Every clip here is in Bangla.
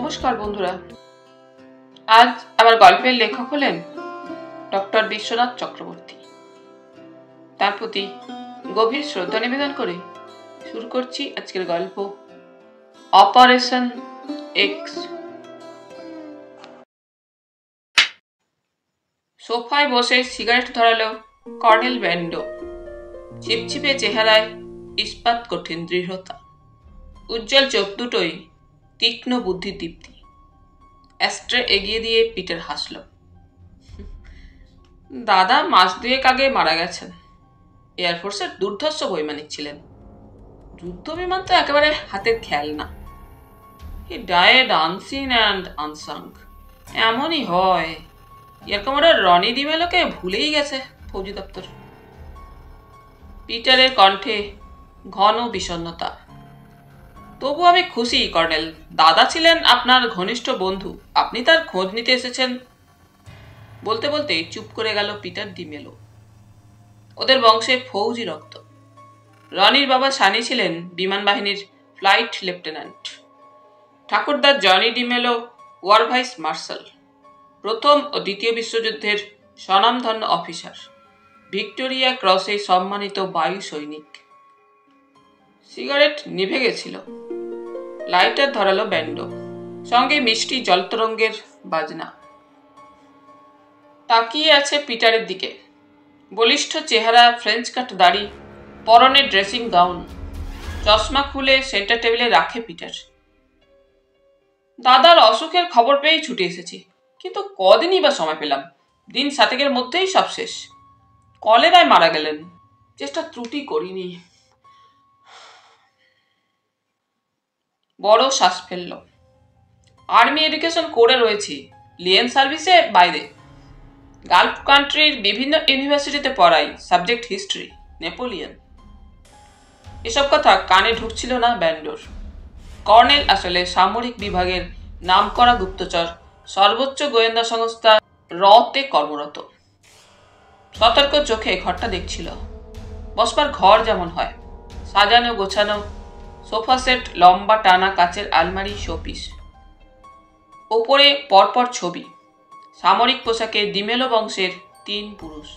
নমস্কার বন্ধুরা। আজ আমার গল্পের লেখক হলেন ডক্টর বিশ্বনাথ চক্রবর্তী। তার প্রতি গভীর শ্রদ্ধা নিবেদন করে শুরু করছি আজকের গল্প অপারেশন এক্স। সোফায় বসে সিগারেট ধরালো কর্নেল ব্যান্ডো। চিপচিপে চেহারায় ইস্পাত কঠিন দৃঢ়তা, উজ্জ্বল চোখ দুটোই তীক্ষ্ণ বুদ্ধির দীপ্তি। অ্যাস্ট্রে এগিয়ে দিয়ে পিটার হাসল। দাদা মাস দুয়েক আগে মারা গেছেন। এয়ারফোর্সের দুর্ধর্ষ বৈমানিক ছিলেন। যুদ্ধ বিমান তো একেবারে হাতের খেলনা। He died unseen and unsung. এমনই হয়। এয়ার কমান্ডার রনি ডিমেলোকে ভুলেই গেছে ফৌজি দপ্তর। পিটারের কণ্ঠে ঘন বিষণ্ণতা। তবু আমি খুশি কর্নেল। দাদা ছিলেন আপনার ঘনিষ্ঠ বন্ধু, আপনি তার খোঁজ নিতে এসেছেন। বলতে বলতে চুপ করে গেল পিটার ডিমেলো। ওদের বংশে ফৌজি রক্ত। রনির বাবা সানি ছিলেন বিমান বাহিনীর ফ্লাইট লেফটেন্যান্ট। ঠাকুরদার জনি ডিমেলো ওয়ার ভাইস মার্শাল, প্রথম ও দ্বিতীয় বিশ্বযুদ্ধের স্বনামধন্য অফিসার, ভিক্টোরিয়া ক্রসে সম্মানিত বায়ু সৈনিক। সিগারেট নিভে গেছিল। লাইটার ধরালো ব্যান্ডো, সঙ্গে মিষ্টি জলতরঙ্গের বাজনা। তাকিয়ে আছে পিটারের দিকে। বলিষ্ঠ চেহারা, ফ্রেঞ্চ কাট দাড়ি, পরনে ড্রেসিং গাউন। চশমা খুলে সেন্টার টেবিলে রাখে পিটার। দাদার অসুখের খবর পেয়েই ছুটে এসেছি, কিন্তু কদিনই বা সময় পেলাম। দিন 7 মধ্যেই সব শেষ। কলেরায় মারা গেলেন। চেষ্টা ত্রুটি করিনি। বড় শ্বাস ফেলল। আর্মি এডুকেশন করে রয়েছি, লিয়েন সার্ভিসে বাইরে। গালফ কান্ট্রির বিভিন্ন ইউনিভার্সিটিতে পড়াই, সাবজেক্ট হিস্ট্রি, নেপোলিয়ন। এসব কথা কানে ঢুকছিল না ব্যান্ডোর। কর্নেল আসলে সামরিক বিভাগের নামকরা গুপ্তচর, সর্বোচ্চ গোয়েন্দা সংস্থা রতে কর্মরত। সতর্ক চোখে ঘরটা দেখছিল। বসবার ঘর যেমন হয়, সাজানো গোছানো, সোফা সেট, লম্বা টানা কাচের আলমারি, শোপিস। ওপরে পরপর ছবি। সামরিক পোশাকে ডিমেলো বংশের 3 পুরুষ।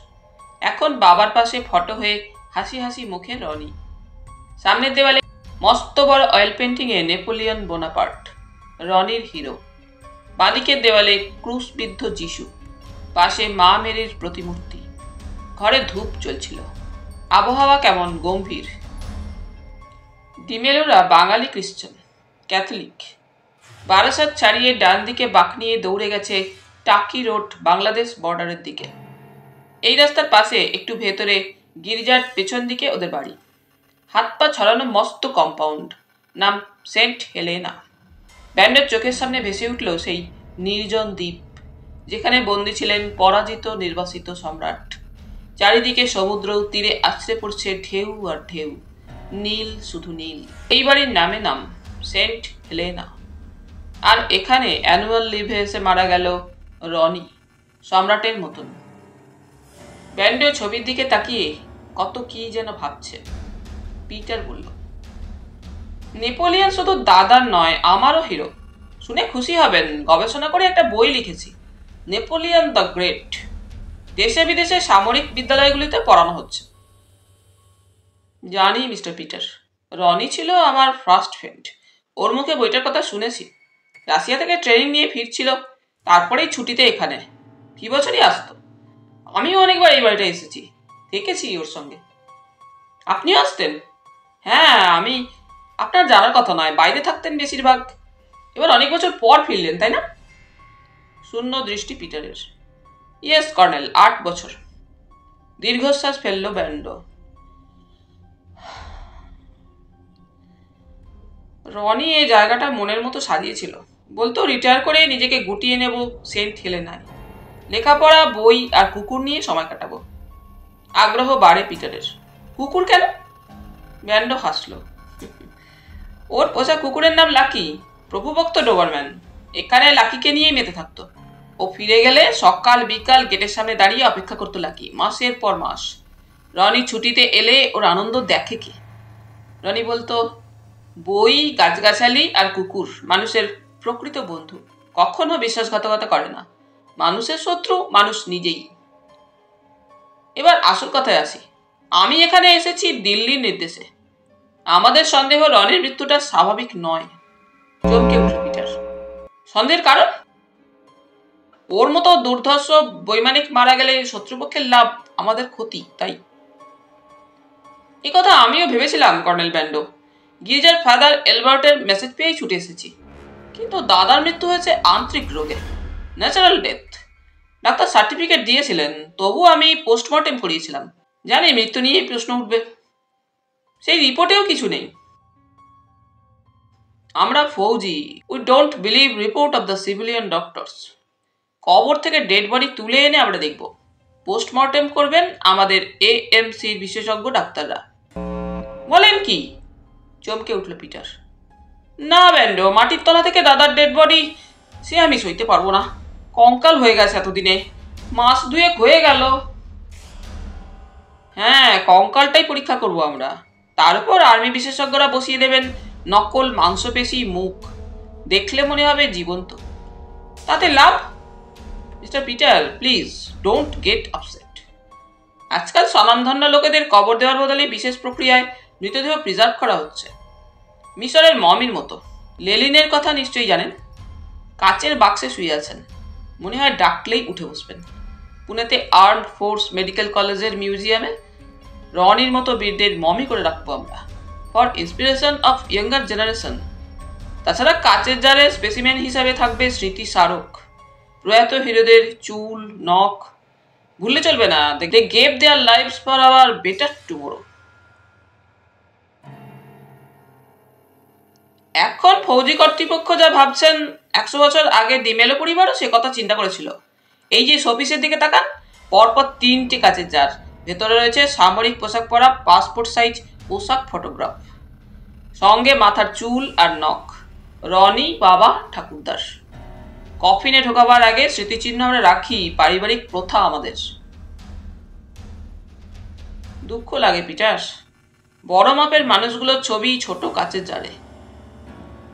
এখন বাবার পাশে ফটো হয়ে হাসি হাসি মুখে রনি। সামনের দেওয়ালে মস্ত বড় অয়েল পেন্টিংয়ে নেপোলিয়ন বোনাপার্ট, রনির হিরো। বাঁদিকের দেওয়ালে ক্রুশবিদ্ধ যিশু, পাশে মা মেরির প্রতিমূর্তি। ঘরে ধূপ চলছিল। আবহাওয়া কেমন গম্ভীর। ডিমেলোরা বাঙালি খ্রিস্টান, ক্যাথলিক। বারাসাত ছাড়িয়ে ডান দিকে বাঁক নিয়ে দৌড়ে গেছে টাকি রোড বাংলাদেশ বর্ডারের দিকে। এই রাস্তার পাশে একটু ভেতরে গির্জার পেছন দিকে ওদের বাড়ি। হাত পা ছড়ানো মস্ত কম্পাউন্ড, নাম সেন্ট হেলেনা। ব্যান্ডের চোখের সামনে ভেসে উঠল সেই নির্জন দ্বীপ, যেখানে বন্দী ছিলেন পরাজিত নির্বাসিত সম্রাট। চারিদিকে সমুদ্র, তীরে আছড়ে পড়ছে ঢেউ আর ঢেউ, নীল, শুধু নীল। এই বাড়ির নামে নাম সেন্ট হেলেনা। আর এখানে অ্যানুয়াল লিভে এসে মারা গেল রনি, সম্রাটের মতন। ব্যান্ডো ছবির দিকে তাকিয়ে কত কি যেন ভাবছে। পিটার বলল, নেপোলিয়ন শুধু দাদার নয়, আমারও হিরো। শুনে খুশি হবেন, গবেষণা করে একটা বই লিখেছি, নেপোলিয়ন দ্য গ্রেট। দেশে বিদেশে সামরিক বিদ্যালয়গুলিতে পড়ানো হচ্ছে। জানি মিস্টার পিটার, রনি ছিল আমার ফার্স্ট ফ্রেন্ড। ওর মুখে বইটার কথা শুনেছি। রাশিয়া থেকে ট্রেনিং নিয়ে ফিরছিল, তারপরেই ছুটিতে এখানে। কি বছরই আসতো। আমিও অনেকবার এই বাড়িটা এসেছি, দেখেছি ওর সঙ্গে। আপনিও আসতেন? হ্যাঁ, আমি আপনার জানার কথা নয়, বাইরে থাকতেন বেশিরভাগ। এবার অনেক বছর পর ফিরলেন, তাই না? শূন্য দৃষ্টি পিটারের। ইয়েস কর্নেল, 8 বছর। দীর্ঘশ্বাস ফেলল ব্যান্ডো। রনি এই জায়গাটা মনের মতো সাজিয়েছিল। বলতো রিটায়ার করে নিজেকে গুটিয়ে নেব সেন্ট হেলেনায়। লেখাপড়া, বই আর কুকুর নিয়ে সময় কাটাবো। আগ্রহ বাড়ে পিটারের। কুকুর কেন? ব্যান্ডো হাসল। ওর পোষা কুকুরের নাম লাকি, প্রভুভক্ত ডোবারম্যান। এখানে লাকিকে নিয়েই মেতে থাকতো। ও ফিরে গেলে সকাল বিকাল গেটের সামনে দাঁড়িয়ে অপেক্ষা করতো লাকি, মাসের পর মাস। রনি ছুটিতে এলে ওর আনন্দ দেখে কে? রনি বলতো, বই, গাছগাছালি আর কুকুর মানুষের প্রকৃত বন্ধু কখনো বিশ্বাসঘাতকতা করে না। মানুষের শত্রু মানুষ নিজেই। এবার আসল কথায় আসি। আমি এখানে এসেছি দিল্লির নির্দেশে। আমাদের সন্দেহ রনির মৃত্যুটা স্বাভাবিক নয়। চমকে উঠল পিটার। সন্দেহের কারণ? ওর মতো দুর্ধর্ষ বৈমানিক মারা গেলে শত্রুপক্ষের লাভ, আমাদের ক্ষতি, তাই। এই কথা আমিও ভেবেছিলাম কর্নেল ব্যান্ডো। গির্জার ফাদার এলবার্টের মেসেজ পেয়েই ছুটে এসেছি। কিন্তু দাদার মৃত্যু হয়েছে আন্তরিক রোগে, ন্যাচারাল ডেথ। ডাক্তার সার্টিফিকেট দিয়েছিলেন, তবু আমি পোস্টমর্টেম করিয়েছিলাম। জানি মৃত্যু নিয়েই প্রশ্ন উঠবে। সেই রিপোর্টেও কিছু নেই। আমরা ফৌজি, we don't believe report of the civilian doctors. কবর থেকে ডেড বডি তুলে এনে আমরা দেখব। পোস্টমর্টেম করবেন আমাদের এএমসির বিশেষজ্ঞ ডাক্তাররা। বলেন কি? চমকে উঠল পিটার। না ব্যান্ডো, মাটির তলা থেকে দাদার ডেড বডি সে আমি সইতে পারবো না। কঙ্কাল হয়ে গেছে এতদিনে, মাস দুয়েক হয়ে গেল। হ্যাঁ, কঙ্কালটাই পরীক্ষা করব আমরা। তার উপর আর্মি বিশেষজ্ঞরা বসিয়ে দেবেন নকল মাংসপেশি মুখ। দেখলে মনে হবে জীবন্ত। তাতে লাভ? Mister Peter, please don't get upset. আজকাল স্বনামধন্য লোকেদের কবর দেওয়ার বদলে বিশেষ প্রক্রিয়ায় মৃতদেহ প্রিজার্ভ করা হচ্ছে, মিশরের মমির মতো। লেলিনের কথা নিশ্চয়ই জানেন। কাচের বাক্সে শুয়ে আছেন, মনে হয় ডাকলেই উঠে বসবেন। পুনেতে আর্মড ফোর্স মেডিকেল কলেজের মিউজিয়ামে রনির মতো বীরদের মমি করে রাখবো আমরা, for inspiration of younger generation. তাছাড়া কাচের জারে স্পেসিমেন হিসাবে থাকবে স্মৃতি স্মারক, প্রয়াত হিরোদের চুল, নখ। ভুললে চলবে না, they gave their lives for our better tomorrow. এখন ফৌজি কর্তৃপক্ষ যা ভাবছেন, 100 বছর আগে ডিমেলো পরিবারও সে কথা চিন্তা করেছিল। এই যে শোপিসের দিকে তাকান, পরপর 3টে কাচের জার, ভেতরে রয়েছে সামরিক পোশাক পরা পাসপোর্ট সাইজ পোশাক ফটোগ্রাফ, সঙ্গে মাথার চুল আর নখ। রনি, বাবা, ঠাকুরদাস। কফিনে ঢোকাবার আগে স্মৃতিচিহ্ন আমরা রাখি, পারিবারিক প্রথা আমাদের। দুঃখ লাগে পিটার, বড় মাপের মানুষগুলোর ছবি ছোট কাচের জারে।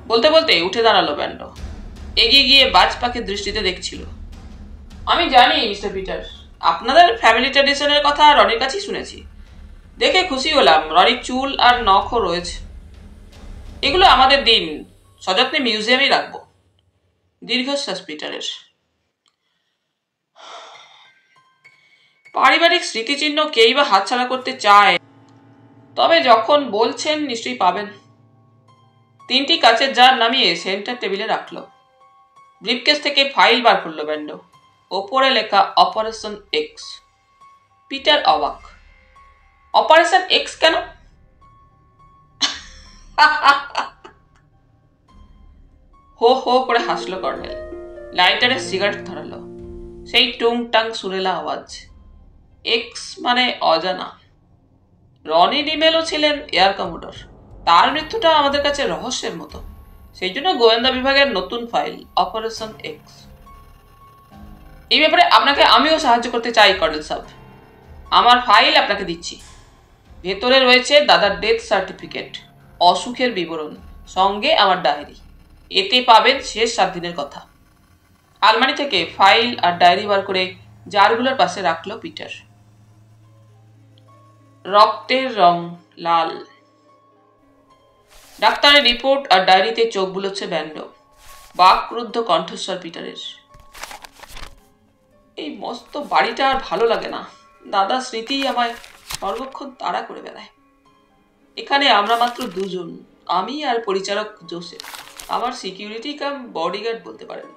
বলতে বলতে উঠে দাঁড়ালো ব্যান্ডো, এগিয়ে গিয়ে বাজ পাখির দৃষ্টিতে দেখছিল। আমি জানি মিস্টার পিটার, আপনাদের ফ্যামিলি ট্র্যাডিশনের কথা রনির কাছেই শুনেছি। দেখে খুশি হলাম রনির চুল আর নখও রয়েছে। এগুলো আমাদের দিন, সযত্নে মিউজিয়ামেই রাখবো। দীর্ঘশ্বাস পিটারের। পারিবারিক স্মৃতিচিহ্ন কেই বা হাতছাড়া করতে চায়, তবে যখন বলছেন নিশ্চয়ই পাবেন। 3টি কাচের জার নামিয়ে সেন্টার টেবিলে রাখলো। ব্রিফকেস থেকে ফাইল বার করলো ব্যান্ডো, ওপরে লেখা অপারেশন এক্স। পিটার অবাক। অপারেশন এক্স কেন? হো হো করে হাসলো কর্নেল। লাইটারে সিগারেট ধরালো। সেই টুংটাং সুরেলা আওয়াজ। এক্স মানে অজানা। রনি ডিমেলো ছিলেন এয়ার কমোডর। তার মৃত্যুটা আমাদের কাছে রহস্যের মতো। সেই জন্য গোয়েন্দা বিভাগের নতুন ফাইল অপারেশন এক্স। এই ব্যাপারে আপনাকে আমিও সাহায্য করতে চাই কর্নেল সাহেব। আমার ফাইল আপনাকে দিচ্ছি। ভেতরে রয়েছে দাদার ডেথ সার্টিফিকেট, অসুখের বিবরণ, সঙ্গে আমার ডায়েরি। এতে পাবেন শেষ 7 দিনের কথা। আলমারি থেকে ফাইল আর ডায়েরি বার করে জারগুলোর পাশে রাখলো পিটার। রক্তের রং লাল। ডাক্তারের রিপোর্ট আর ডায়েরিতে চোখ বুলোচ্ছে ব্যান্ডো। বাকরুদ্ধ কণ্ঠস্বর পিটারের। এই মস্ত বাড়িটা আর ভালো লাগে না। দাদা স্মৃতি আমায় সর্বক্ষণ তাড়া করে বেড়ায়। এখানে আমরা মাত্র 2 জন, আমি আর পরিচারক জোসেফ। আমার সিকিউরিটি কাম বডিগার্ড বলতে পারেন।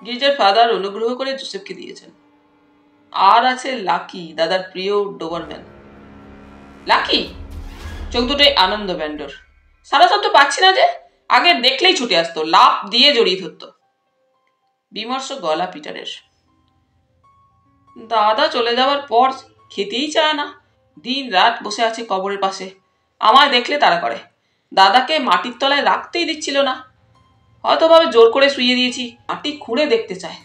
গির্জার ফাদার অনুগ্রহ করে জোসেফকে দিয়েছেন। আর আছে লাকি, দাদার প্রিয় ডোবারম্যান। লাকি? চোখ দুটোই আনন্দ ব্যান্ডোর। সারা শব্দ পাচ্ছি না যে, আগে দেখলেই ছুটে আসতো, লাফ দিয়ে জড়িয়ে ধরতো। বিমর্ষ গলা পিটারের। দাদা চলে যাওয়ার পর খেতেই চায় না, দিন রাত বসে আছে কবরের পাশে। আমায় দেখলে তাড়া করে। দাদাকে মাটির তলায় রাখতেই দিচ্ছিল না। হয়তো ভাবে জোর করে শুইয়ে দিয়েছি, মাটি খুঁড়ে দেখতে চায়।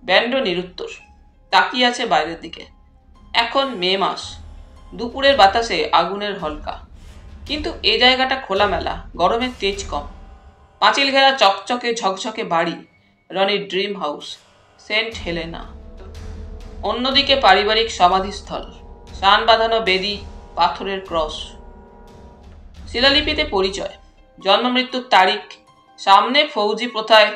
ব্যান্ডো নিরুত্তর, তাকিয়ে আছে বাইরের দিকে। এখন মে মাস, দুপুরের বাতাসে আগুনের হলকা, কিন্তু এ জায়গাটা খোলামেলা, গরমের তেজ কম। পাঁচিল ঘেরা চকচকে ঝকঝকে বাড়ি, রনির ড্রিম হাউস, সেন্ট হেলেনা। অন্যদিকে পারিবারিক সমাধিস্থল, শান বাঁধানো বেদি, পাথরের ক্রস। শিলালিপিতে পরিচয়, জন্ম মৃত্যুর তারিখ, সামনে ফৌজি প্রথায়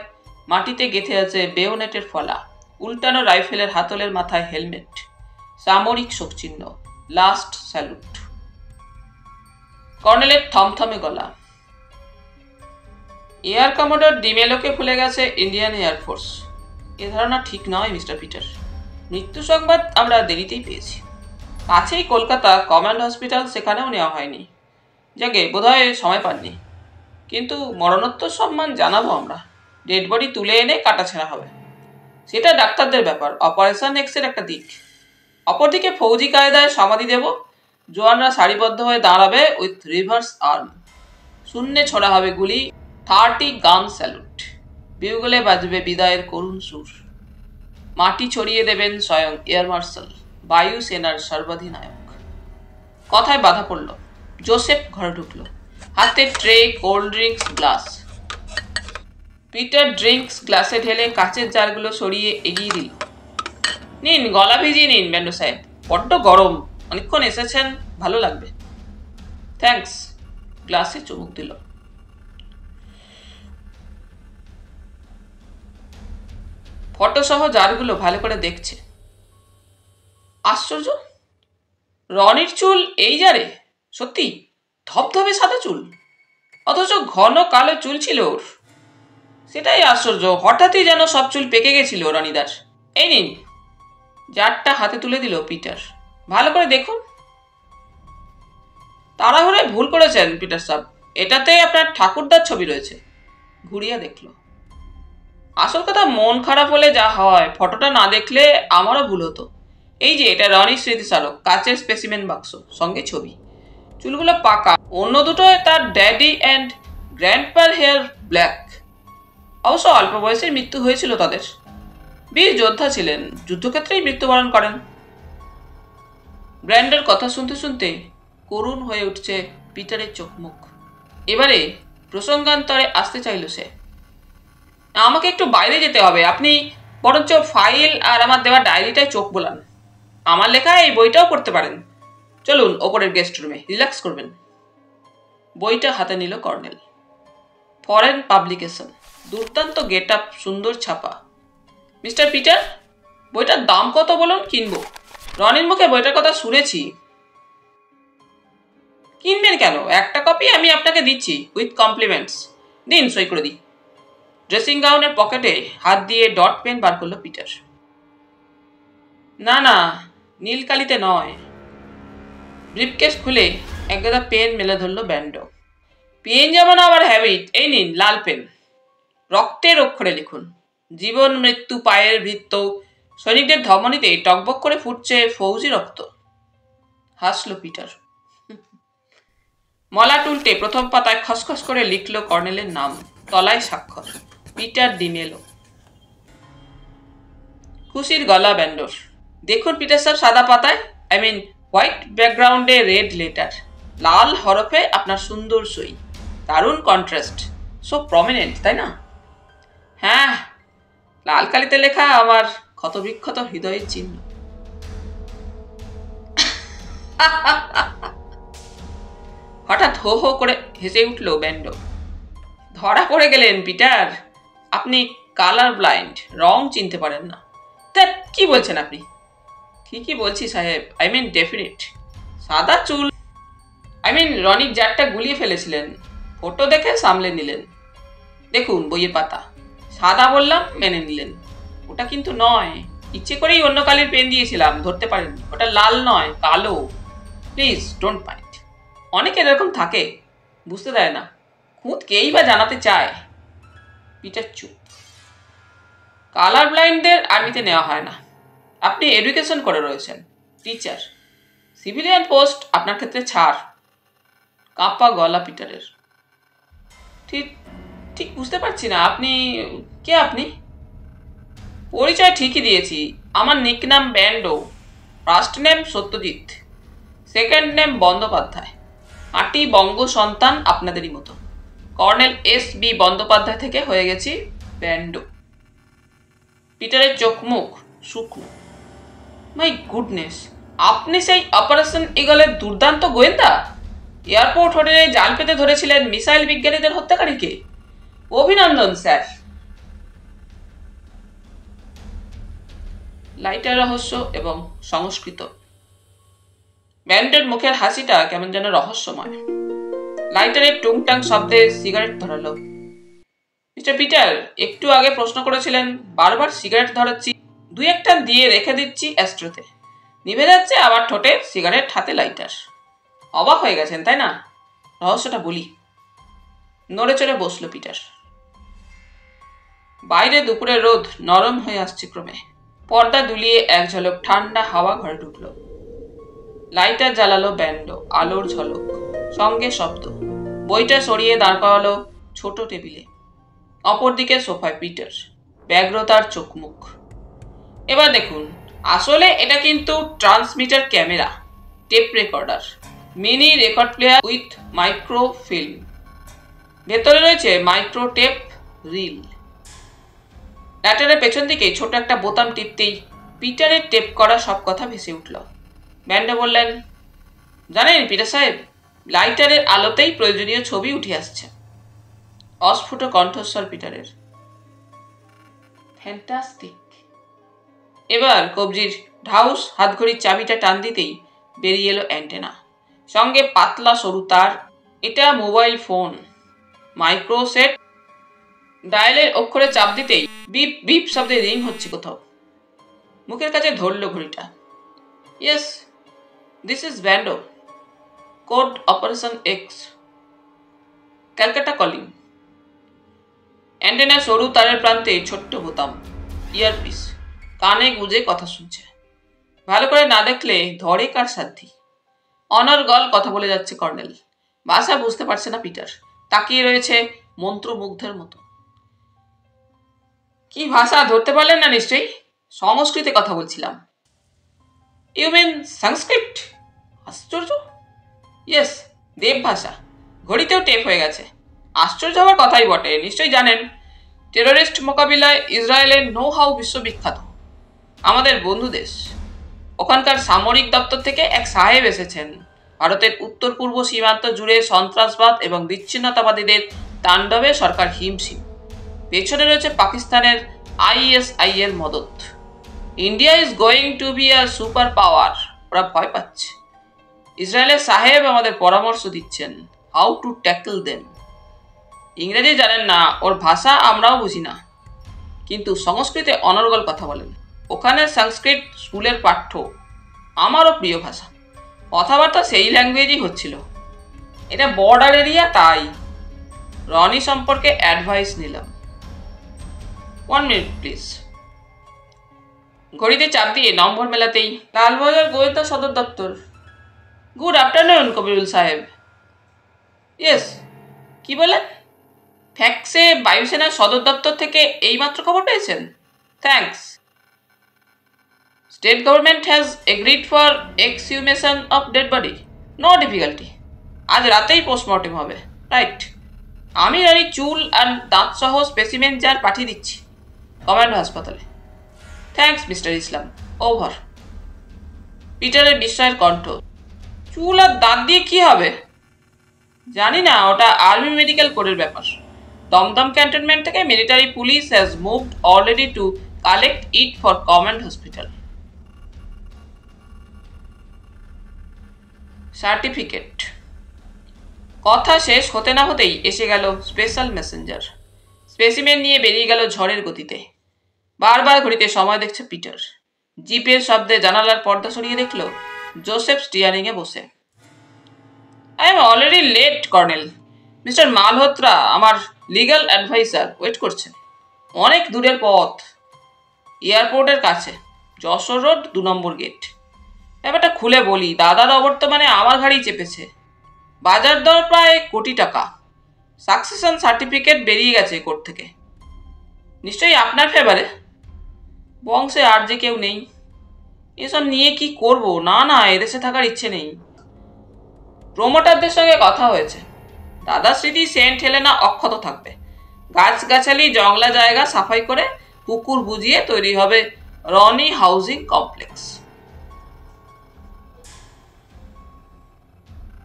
মাটিতে গেঁথে আছে বেয়োনেটের ফলা, উল্টানো রাইফেলের হাতলের মাথায় হেলমেট, সামরিক শোকচিহ্ন, লাস্ট স্যালুট। কর্নেলের থমথমে গলা। এয়ার কমোডর ডিমেলোকে ভুলে গেছে ইন্ডিয়ান এয়ারফোর্স। এ ধারণা ঠিক নয় মিস্টার পিটার। মৃত্যু সংবাদ আমরা দেরিতেই পেয়েছি। কাছেই কলকাতা কমান্ড হসপিটাল, সেখানেও নেওয়া হয়নি। যাকে বোধহয় সময় পাননি। কিন্তু মরণোত্তর সম্মান জানাবো আমরা। ডেড বডি তুলে এনে কাটাছেঁড়া হবে। সেটা ডাক্তারদের ব্যাপার, অপারেশন এক্সের একটা দিক। অপরদিকে ফৌজি কায়দায় সমাধি দেব। জোয়ানরা সারিবদ্ধ হয়ে দাঁড়াবে উইথ রিভার্স আর্ম। শূন্যে ছোড়া হবে গুলি, 30 গান স্যালুট। বিউগলে বাজবে বিদায়ের করুণ সুর। মাটি ছড়িয়ে দেবেন স্বয়ং এয়ার মার্শাল, বায়ু সেনার সর্বাধিনায়ক। কথায় বাধা পড়ল। জোসেফ ঘরে ঢুকলো, হাতে tray, cold drinks, glass. Peter drinks গ্লাসে ঢেলে কাচের জারগুলো সরিয়ে এগিয়ে দিল। নিন, গলা ভিজিয়ে নিন ব্যান্ডো সাহেব, বড্ড গরম, অনেকক্ষণ এসেছেন, ভালো লাগবে। থ্যাঙ্কস। গ্লাসে চুমুক দিল। ফটো সহ জারগুলো ভালো করে দেখছে। আশ্চর্য, রনির চুল এই জারে? সত্যি ধবধবে সাদা চুল, অথচ ঘন কালো চুল ছিল ওর। সেটাই আশ্চর্য, হঠাৎই যেন সব চুল পেকে গেছিল রনিদার। এই নিন। জারটা হাতে তুলে দিল পিটার। ভালো করে দেখুন। তাড়াহুড়োয় ভুল করেছেন পিটার সাহেব, এটাতে আপনার ঠাকুরদার ছবি রয়েছে। ঘুরিয়ে দেখলো। আসল কথা, মন খারাপ হলে যা হয়, ফটোটা না দেখলে আমারও ভুল হতো। এই যে এটা রনির স্মৃতিস্মারক, কাচের স্পেসিমেন বাক্স, সঙ্গে ছবি। চুলগুলো পাকা, অন্য দুটোয় তার ড্যাডি অ্যান্ড গ্র্যান্ডপার হেয়ার ব্ল্যাক। অবশ্য অল্প বয়সে মৃত্যু হয়েছিল তাদের। বীর যোদ্ধা ছিলেন, যুদ্ধক্ষেত্রেই মৃত্যুবরণ করেন। ব্র্যান্ডের কথা শুনতে শুনতে করুণ হয়ে উঠছে পিটারের চোখ মুখ। এবারে প্রসঙ্গান্তরে আসতে চাইল সে। আমাকে একটু বাইরে যেতে হবে, আপনি বরঞ্চ ফাইল আর আমার দেওয়া ডায়েরিটায় চোখ বোলান। আমার লেখা এই বইটাও পড়তে পারেন। চলুন ওপরের গেস্ট রুমে, রিল্যাক্স করবেন। বইটা হাতে নিল কর্নেল। ফরেন পাবলিকেশন, দুর্দান্ত গেট আপ, সুন্দর ছাপা। মিস্টার পিটার, বইটার দাম কত বলুন, কিনবো। রনির মুখে বইটার কথা শুনেছি। কিনবেন কেন, একটা কপি আমি আপনাকে দিচ্ছি উইথ কমপ্লিমেন্টস। দিন, সই করে দিই। ড্রেসিং গাউনের পকেটে হাত দিয়ে ডট পেন বার করলো পিটার। না না, নীল কালিতে নয়। ব্রিফকেস খুলে একগাদা পেন মেলে ধরলো ব্যান্ডো। পেন যেমন আবার হ্যাবিট, এই নিন লাল পেন। রক্তের অক্ষরে লিখুন। জীবন মৃত্যু পায়ের বৃত্ত, সৈনিকদের ধমনীতে টকবক করে ফুটছে ফৌজি রক্ত। হাসলো পিটার। মলাট উল্টে প্রথম পাতায় খসখস করে লিখলো কর্নেলের নাম, তলায় স্বাক্ষর, পিটার ডিমেলো। খুশির গলা ব্যান্ডোর। দেখুন পিটার স্যার, সাদা পাতায়, আই মিন হোয়াইট ব্যাকগ্রাউন্ডে রেড লেটার, লাল হরফে আপনার সুন্দর সই। দারুণ কন্ট্রাস্ট, সো প্রমিনেন্ট, তাই না? হ্যাঁ, লাল কালিতে লেখা আমার ক্ষতবিক্ষত হৃদয়ের চিহ্ন। হঠাৎ হো হো করে হেসে উঠল ব্যান্ডো। ধরা পড়ে গেলেন পিটার, আপনি কালার ব্লাইন্ড, রং চিনতে পারেন না। তা কি বলছেন আপনি? ঠিকই বলছি সাহেব, আই মিন ডেফিনিট। সাদা চুল, আই মিন রনিক জারটা গুলিয়ে ফেলেছিলেন, ফটো দেখে সামলে নিলেন। দেখুন বইয়ের পাতা, সাদা বললাম, মেনে নিলেন। ওটা কিন্তু নয়, ইচ্ছে করেই অন্য কালির পেন দিয়েছিলাম, ধরতে পারেননি। ওটা লাল নয়, কালো। Please don't mind. অনেকে এরকম থাকে, বুঝতে দেয় না, খুঁত কেই বা জানাতে চায়। পিটার চুপ। কালার ব্লাইন্ডদের আর্মিতে নেওয়া হয় না। আপনি এডুকেশন করে রয়েছেন, টিচার। সিভিলিয়ান পোস্ট আপনার ক্ষেত্রে ছাড়। কাঁপা গলা পিটারের। ঠিক ঠিক বুঝতে পারছি না, আপনি কে? আপনি? পরিচয় ঠিকই দিয়েছি, আমার nickname Bando. First name Satyajit, second name Bandyopadhyay. আটি বঙ্গ সন্তান, আপনাদেরই মতো। Colonel S.B. বন্দ্যোপাধ্যায় থেকে হয়ে গেছি ব্যান্ডো। পিটারের চোখ মুখ শুকনো। মাই গুডনেস, আপনি সেই অপারেশন ইগলের দুর্দান্ত গোয়েন্দা? এয়ারপোর্ট হোটেলে জাল পেতে ধরেছিলেন মিসাইল বিজ্ঞানীদের হত্যাকারীকে। অভিনন্দন স্যার। লাইটার রহস্য এবং সংস্কৃত। ব্যান্ডের মুখের হাসিটা কেমন যেন রহস্যময়। লাইটারের টুংটাং শব্দে সিগারেট ধরালো। মিস্টার পিটার, একটু আগে প্রশ্ন করেছিলেন, বারবার সিগারেট ধরাচ্ছি, দুই একটা দিয়ে রেখে দিচ্ছি অ্যাস্ট্রোতে, নিভে যাচ্ছে, আবার ঠোঁটে সিগারেট, হাতে লাইটার। অবাক হয়ে গেছেন তাই না? রহস্যটা বলি। নড়ে চড়ে বসলো পিটার। বাইরে দুপুরের রোদ নরম হয়ে আসছে ক্রমে। পর্দা দুলিয়ে এক ঝলক ঠান্ডা হাওয়া ঘরে ঢুকলো। লাইটার জ্বালালো ব্যান্ডো, আলোর ঝলক, সঙ্গে শব্দ। বইটা সরিয়ে দাঁড় করালো ছোট টেবিলে। অপরদিকে সোফায় পিটার, ব্যগ্রতার চোখ মুখ। এবার দেখুন, আসলে এটা কিন্তু transmitter camera, tape recorder, mini record player with micro film. ভেতরে রয়েছে মাইক্রো টেপ রিল। ল্যাটারের পেছন দিকে ছোট একটা বোতাম টিপতেই পিটারের টেপ করা সব কথা ভেসে উঠল। ব্যান্ডো বললেন, জানেন পিটার সাহেব, লাইটারের আলোতেই প্রয়োজনীয় ছবি উঠে আসছে। অস্ফুট কণ্ঠস্বর পিটারের। ফ্যান্টাস্টিক। এবার কবজির ঢাউস হাতঘড়ির চাবিটা টান দিতেই বেরিয়ে এলো অ্যান্টেনা, সঙ্গে পাতলা সরু তার। এটা মোবাইল ফোন, মাইক্রোসেট। ডায়ালের অক্ষরে চাপ দিতেই বিপ বিপ শব্দে রিং হচ্ছে কোথাও। মুখের কাছে ধরলো ঘড়িটা। Yes, this is Bando, code operation x, Calcutta calling. Antenna সরু তারের প্রান্তে ছোট্ট বোতাম, ইয়ারপিস, কানে গুঁজে কথা শুনছে। ভালো করে না দেখলে ধরে কার সাধ্যি। অনর্গল কথা বলে যাচ্ছে কর্নেল। ভাষা বুঝতে পারছে না পিটার, তাকিয়ে রয়েছে মন্ত্রমুগ্ধের মতো। কি ভাষা ধরতে পারলেন না নিশ্চয়ই? সংস্কৃতে কথা বলছিলাম। ইউ মিন সংস্কৃত? আশ্চর্য। ইয়েস, দেব ভাষা। ঘড়িতেও টেপ হয়ে গেছে। আশ্চর্য হওয়ার কথাই বটে। নিশ্চয়ই জানেন, টেররিস্ট মোকাবিলায় ইসরায়েলের নো হাউ বিশ্ববিখ্যাত। আমাদের বন্ধু দেশ। ওখানকার সামরিক দপ্তর থেকে এক সাহেব এসেছেন। ভারতের উত্তর পূর্ব সীমান্ত জুড়ে সন্ত্রাসবাদ এবং বিচ্ছিন্নতাবাদীদের তাণ্ডবে সরকার হিমশিম। পেছনে রয়েছে পাকিস্তানের ISI এর মদত। India is going to be a super power. ওরা ভয় পাচ্ছে। ইসরায়েলের সাহেব আমাদের পরামর্শ দিচ্ছেন, হাউ টু ট্যাকল দেম। ইংরেজি জানেন না, ওর ভাষা আমরাও বুঝি না, কিন্তু সংস্কৃতে অনর্গল কথা বলেন। ওখানে সংস্কৃত স্কুলের পাঠ্য। আমারও প্রিয় ভাষা। কথাবার্তা সেই ল্যাঙ্গুয়েজই হচ্ছিল। এটা বর্ডার এরিয়া, তাই রনি সম্পর্কে অ্যাডভাইস নিলাম। 1 মিনিট প্লিজ। ঘড়িতে চাপ দিয়ে নম্বর মেলাতেই লালবাজার গোয়েন্দা সদর দপ্তর। গুড আফটারনুন কবিরুল সাহেব। ইয়েস, কি বলেন? ফ্যাক্সে বায়ুসেনার সদর দপ্তর থেকে এইমাত্র খবর পেয়েছেন? Thanks. State government has agreed for exhumation of dead body. No difficulty. আজ রাতেই পোস্টমর্টেম হবে। রাইট। আমি রানি চুল আর দাঁত সহ স্পেসিমেন জার পাঠিয়ে দিচ্ছি কমান্ড হাসপাতালে। থ্যাঙ্কস মিস্টার ইসলাম। ওভার। পিটারের বিস্ময়ের কণ্ঠ। চুল আর দাঁত দিয়ে কি হবে? জানি না, ওটা আর্মি মেডিকেল কোডের ব্যাপার। দমদম ক্যান্টনমেন্ট থেকে military police has moved already to collect it for command hospital. Certificate. কথা শেষ হতে না হতেই এসে গেল স্পেশাল মেসেঞ্জার। স্পেসিমেন নিয়ে বেরিয়ে গেল ঝড়ের গতিতে। বারবার ঘড়িতে সময় দেখছে পিটার। জিপের শব্দে জানালার পর্দা সরিয়ে দেখল জোসেফ স্টিয়ারিংয়ে বসে। I am already late colonel. Mister Malhotra, আমার লিগ্যাল অ্যাডভাইসার, ওয়েট করছেন। অনেক দূরের পথ, এয়ারপোর্টের কাছে, যশোর রোড 2 নম্বর গেট। ব্যাপারটা খুলে বলি, দাদার অবর্তমানে আমার ঘাড়ি চেপেছে। বাজার দর প্রায় কোটি টাকা। সাকসেশন সার্টিফিকেট বেরিয়ে গেছে কোর্ট থেকে। নিশ্চয়ই আপনার ফেভারে। বংশে আর যে কেউ নেই। এসব নিয়ে কি করব? না না, এদেশে থাকার ইচ্ছে নেই। প্রমোটারদের সঙ্গে কথা হয়েছে, দাদার স্মৃতি সেন্ট হেলেনা অক্ষত থাকবে। গাছগাছালি জংলা জায়গা সাফাই করে পুকুর বুঝিয়ে তৈরি হবে রনি হাউজিং কমপ্লেক্স।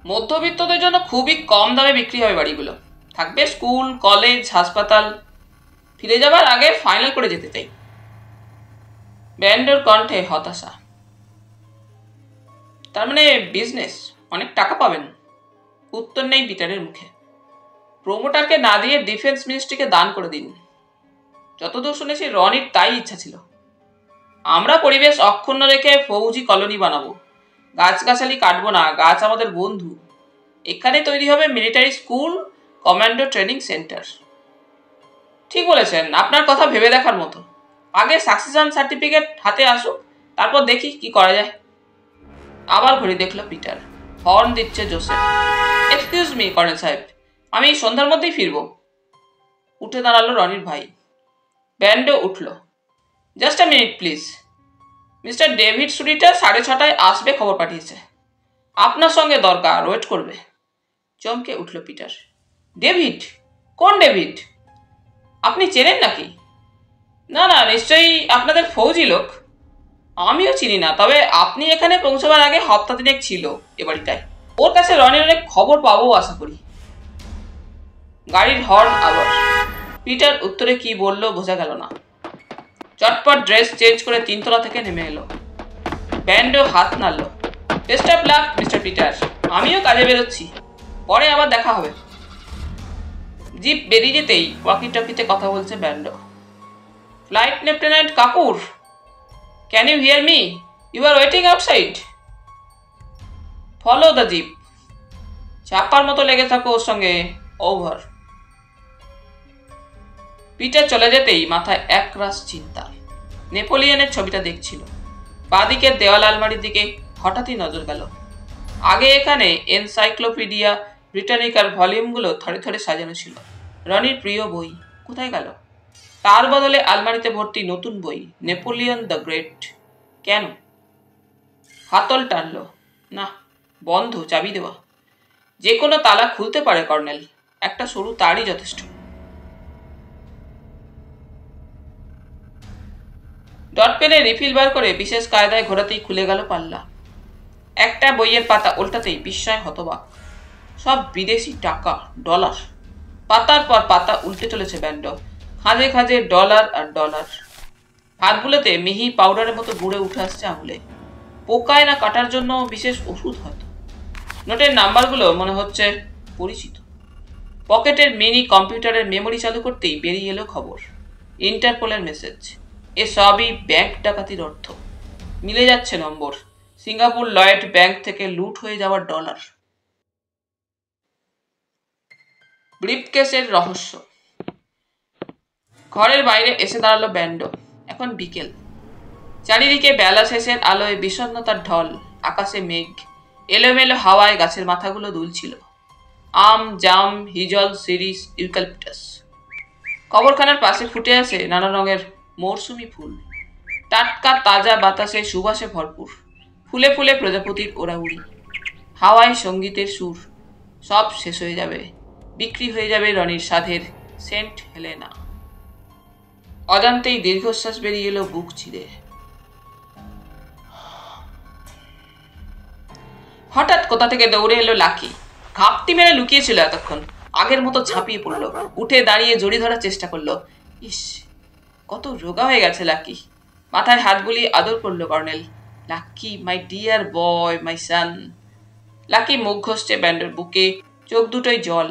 মধ্যবিত্তদের জন্য খুবই কম দামে বিক্রি হবে বাড়িগুলো। থাকবে স্কুল, কলেজ, হাসপাতাল। ফিরে যাবার আগে ফাইনাল করে যেতে চাই। ব্যান্ডোর কণ্ঠে হতাশা। তার মানে বিজনেস, অনেক টাকা পাবেন? উত্তর নেই পিটারের মুখে। প্রোমোটারকে না দিয়ে ডিফেন্স মিনিস্ট্রিকে দান করে দিন। যতদূর শুনেছি রনির তাই ইচ্ছা ছিল। আমরা পরিবেশ অক্ষুণ্ণ রেখে ফৌজি কলোনি বানাবো। গাছগাছালি কাটবো না, গাছ আমাদের বন্ধু। এখানে তৈরি হবে military school, commando training centre. ঠিক বলেছেন, আপনার কথা ভেবে দেখার মতো। আগে সাকসেশন সার্টিফিকেট হাতে আসুক, তারপর দেখি কি করা যায়। আবার ঘড়ি দেখলো পিটার। হর্ন দিচ্ছে জোসেফ। এক্সকিউজ মি কর্নেল সাহেব, আমি সন্ধ্যার মধ্যেই ফিরব। উঠে দাঁড়ালো রনির ভাই। ব্যান্ডো উঠল। Just a minute please. Mister David Surita 6:30 আসবে, খবর পাঠিয়েছে। আপনার সঙ্গে দরকার, ওয়েট করবে। চমকে উঠল পিটার। ডেভিড? কোন ডেভিড? আপনি চেনেন নাকি? না না, নিশ্চয়ই আপনাদের ফৌজি লোক। আমিও চিনি না, তবে আপনি এখানে পৌঁছবার আগে সপ্তাহ দিনেক ছিল এ বাড়িটায়। ওর কাছে রনির অনেক খবর পাবো আশা করি। গাড়ির হর্ন আবার। পিটার উত্তরে কি বলল বোঝা গেল না। চটপট ড্রেস চেঞ্জ করে 3তলা থেকে নেমে এলো। ব্যান্ডো হাত নাড়ল। Best of luck mister Peter, আমিও কাজে বেরোচ্ছি, পরে আবার দেখা হবে। জিপ বেরিয়ে যেতেই ওয়াকি টকিতে কথা বলছে Bando. Flight lieutenant Kapoor, can you hear me? You are waiting outside. Follow the jeep. চাপার মতো লেগে থাকো ওর সঙ্গে। ওভার। পিটার চলে যেতেই মাথায় একরাশ চিন্তা। নেপোলিয়নের ছবিটা দেখছিল। বাঁদিকের দেওয়াল আলমারির দিকে হঠাৎই নজর গেল। আগে এখানে এনসাইক্লোপিডিয়া ব্রিটানিকার ভলিউমগুলো থরে থরে সাজানো ছিল। রনির প্রিয় বই কোথায় গেল? তার বদলে আলমারিতে ভর্তি নতুন বই, নেপোলিয়ন দ্য গ্রেট। কেন? হাতল টানল। না, বন্ধ, চাবি দেওয়া। যে কোনো তালা খুলতে পারে কর্নেল, একটা সরু তারই যথেষ্ট। ডট পেনে রিফিল বার করে বিশেষ কায়দায় ঘোরাতেই খুলে গেল পাল্লা। একটা বইয়ের পাতা উল্টাতেই বিস্ময় হতবাক। সব বিদেশি টাকা, ডলার। পাতার পর পাতা উল্টে চলেছে ব্যান্ডো। খাঁজে খাঁজে ডলার আর ডলার। হাতগুলোতে মিহি পাউডারের মতো গুঁড়ে উঠে আসছে আঙুলে। পোকায় না কাটার জন্য বিশেষ ওষুধ হয়তো। নোটের নাম্বারগুলো মনে হচ্ছে পরিচিত। পকেটের মিনি কম্পিউটারের মেমোরি চালু করতেই বেরিয়ে এলো খবর। ইন্টারপোলের মেসেজ। এ সবই ব্যাংক ডাকাতির অর্থ। মিলে যাচ্ছে নম্বর। সিঙ্গাপুর লয়েড ব্যাংক থেকে লুট হয়ে যাওয়ার ডলার। ব্রিফকেসের রহস্য। ঘরের বাইরে এসে দাঁড়ালো ব্যান্ডো। এখন বিকেল। চারিদিকে বেলা শেষের আলোয় বিষণ্ণতার ঢল। আকাশে মেঘ। এলোমেলো হাওয়ায় গাছের মাথাগুলো দুলছিল। আম, জাম, হিজল, সিরিস, ইউক্যালিপটাস। কবরখানার পাশে ফুটে আছে নানা রঙের মরশুমি ফুল। টাটকা তাজা বাতাসে সুবাসে ভরপুর। ফুলে ফুলে প্রজাপতির ওড়াউড়ি। হাওয়ায় সঙ্গীতের সুর। সব শেষ হয়ে যাবে। বিক্রি হয়ে যাবে রনির সাধের সেন্ট হেলেনা। অজান্তেই দীর্ঘশ্বাস বেরিয়ে এলো বুক চিরে। হঠাৎ কোথা থেকে দৌড়ে এলো লাকি। ঘাপটি মেরে লুকিয়েছিল এতক্ষণ। আগের মতো ঝাঁপিয়ে পড়লো। উঠে দাঁড়িয়ে জড়ি ধরার চেষ্টা করলো। ইস, কত রোগা হয়ে গেছে লাকি। মাথায় হাত বুলিয়ে আদর করলো colonel. Lucky, my dear boy, my son. Lucky মুখ ঘষছে ব্যান্ডোর বুকে, চোখ দুটোই জল।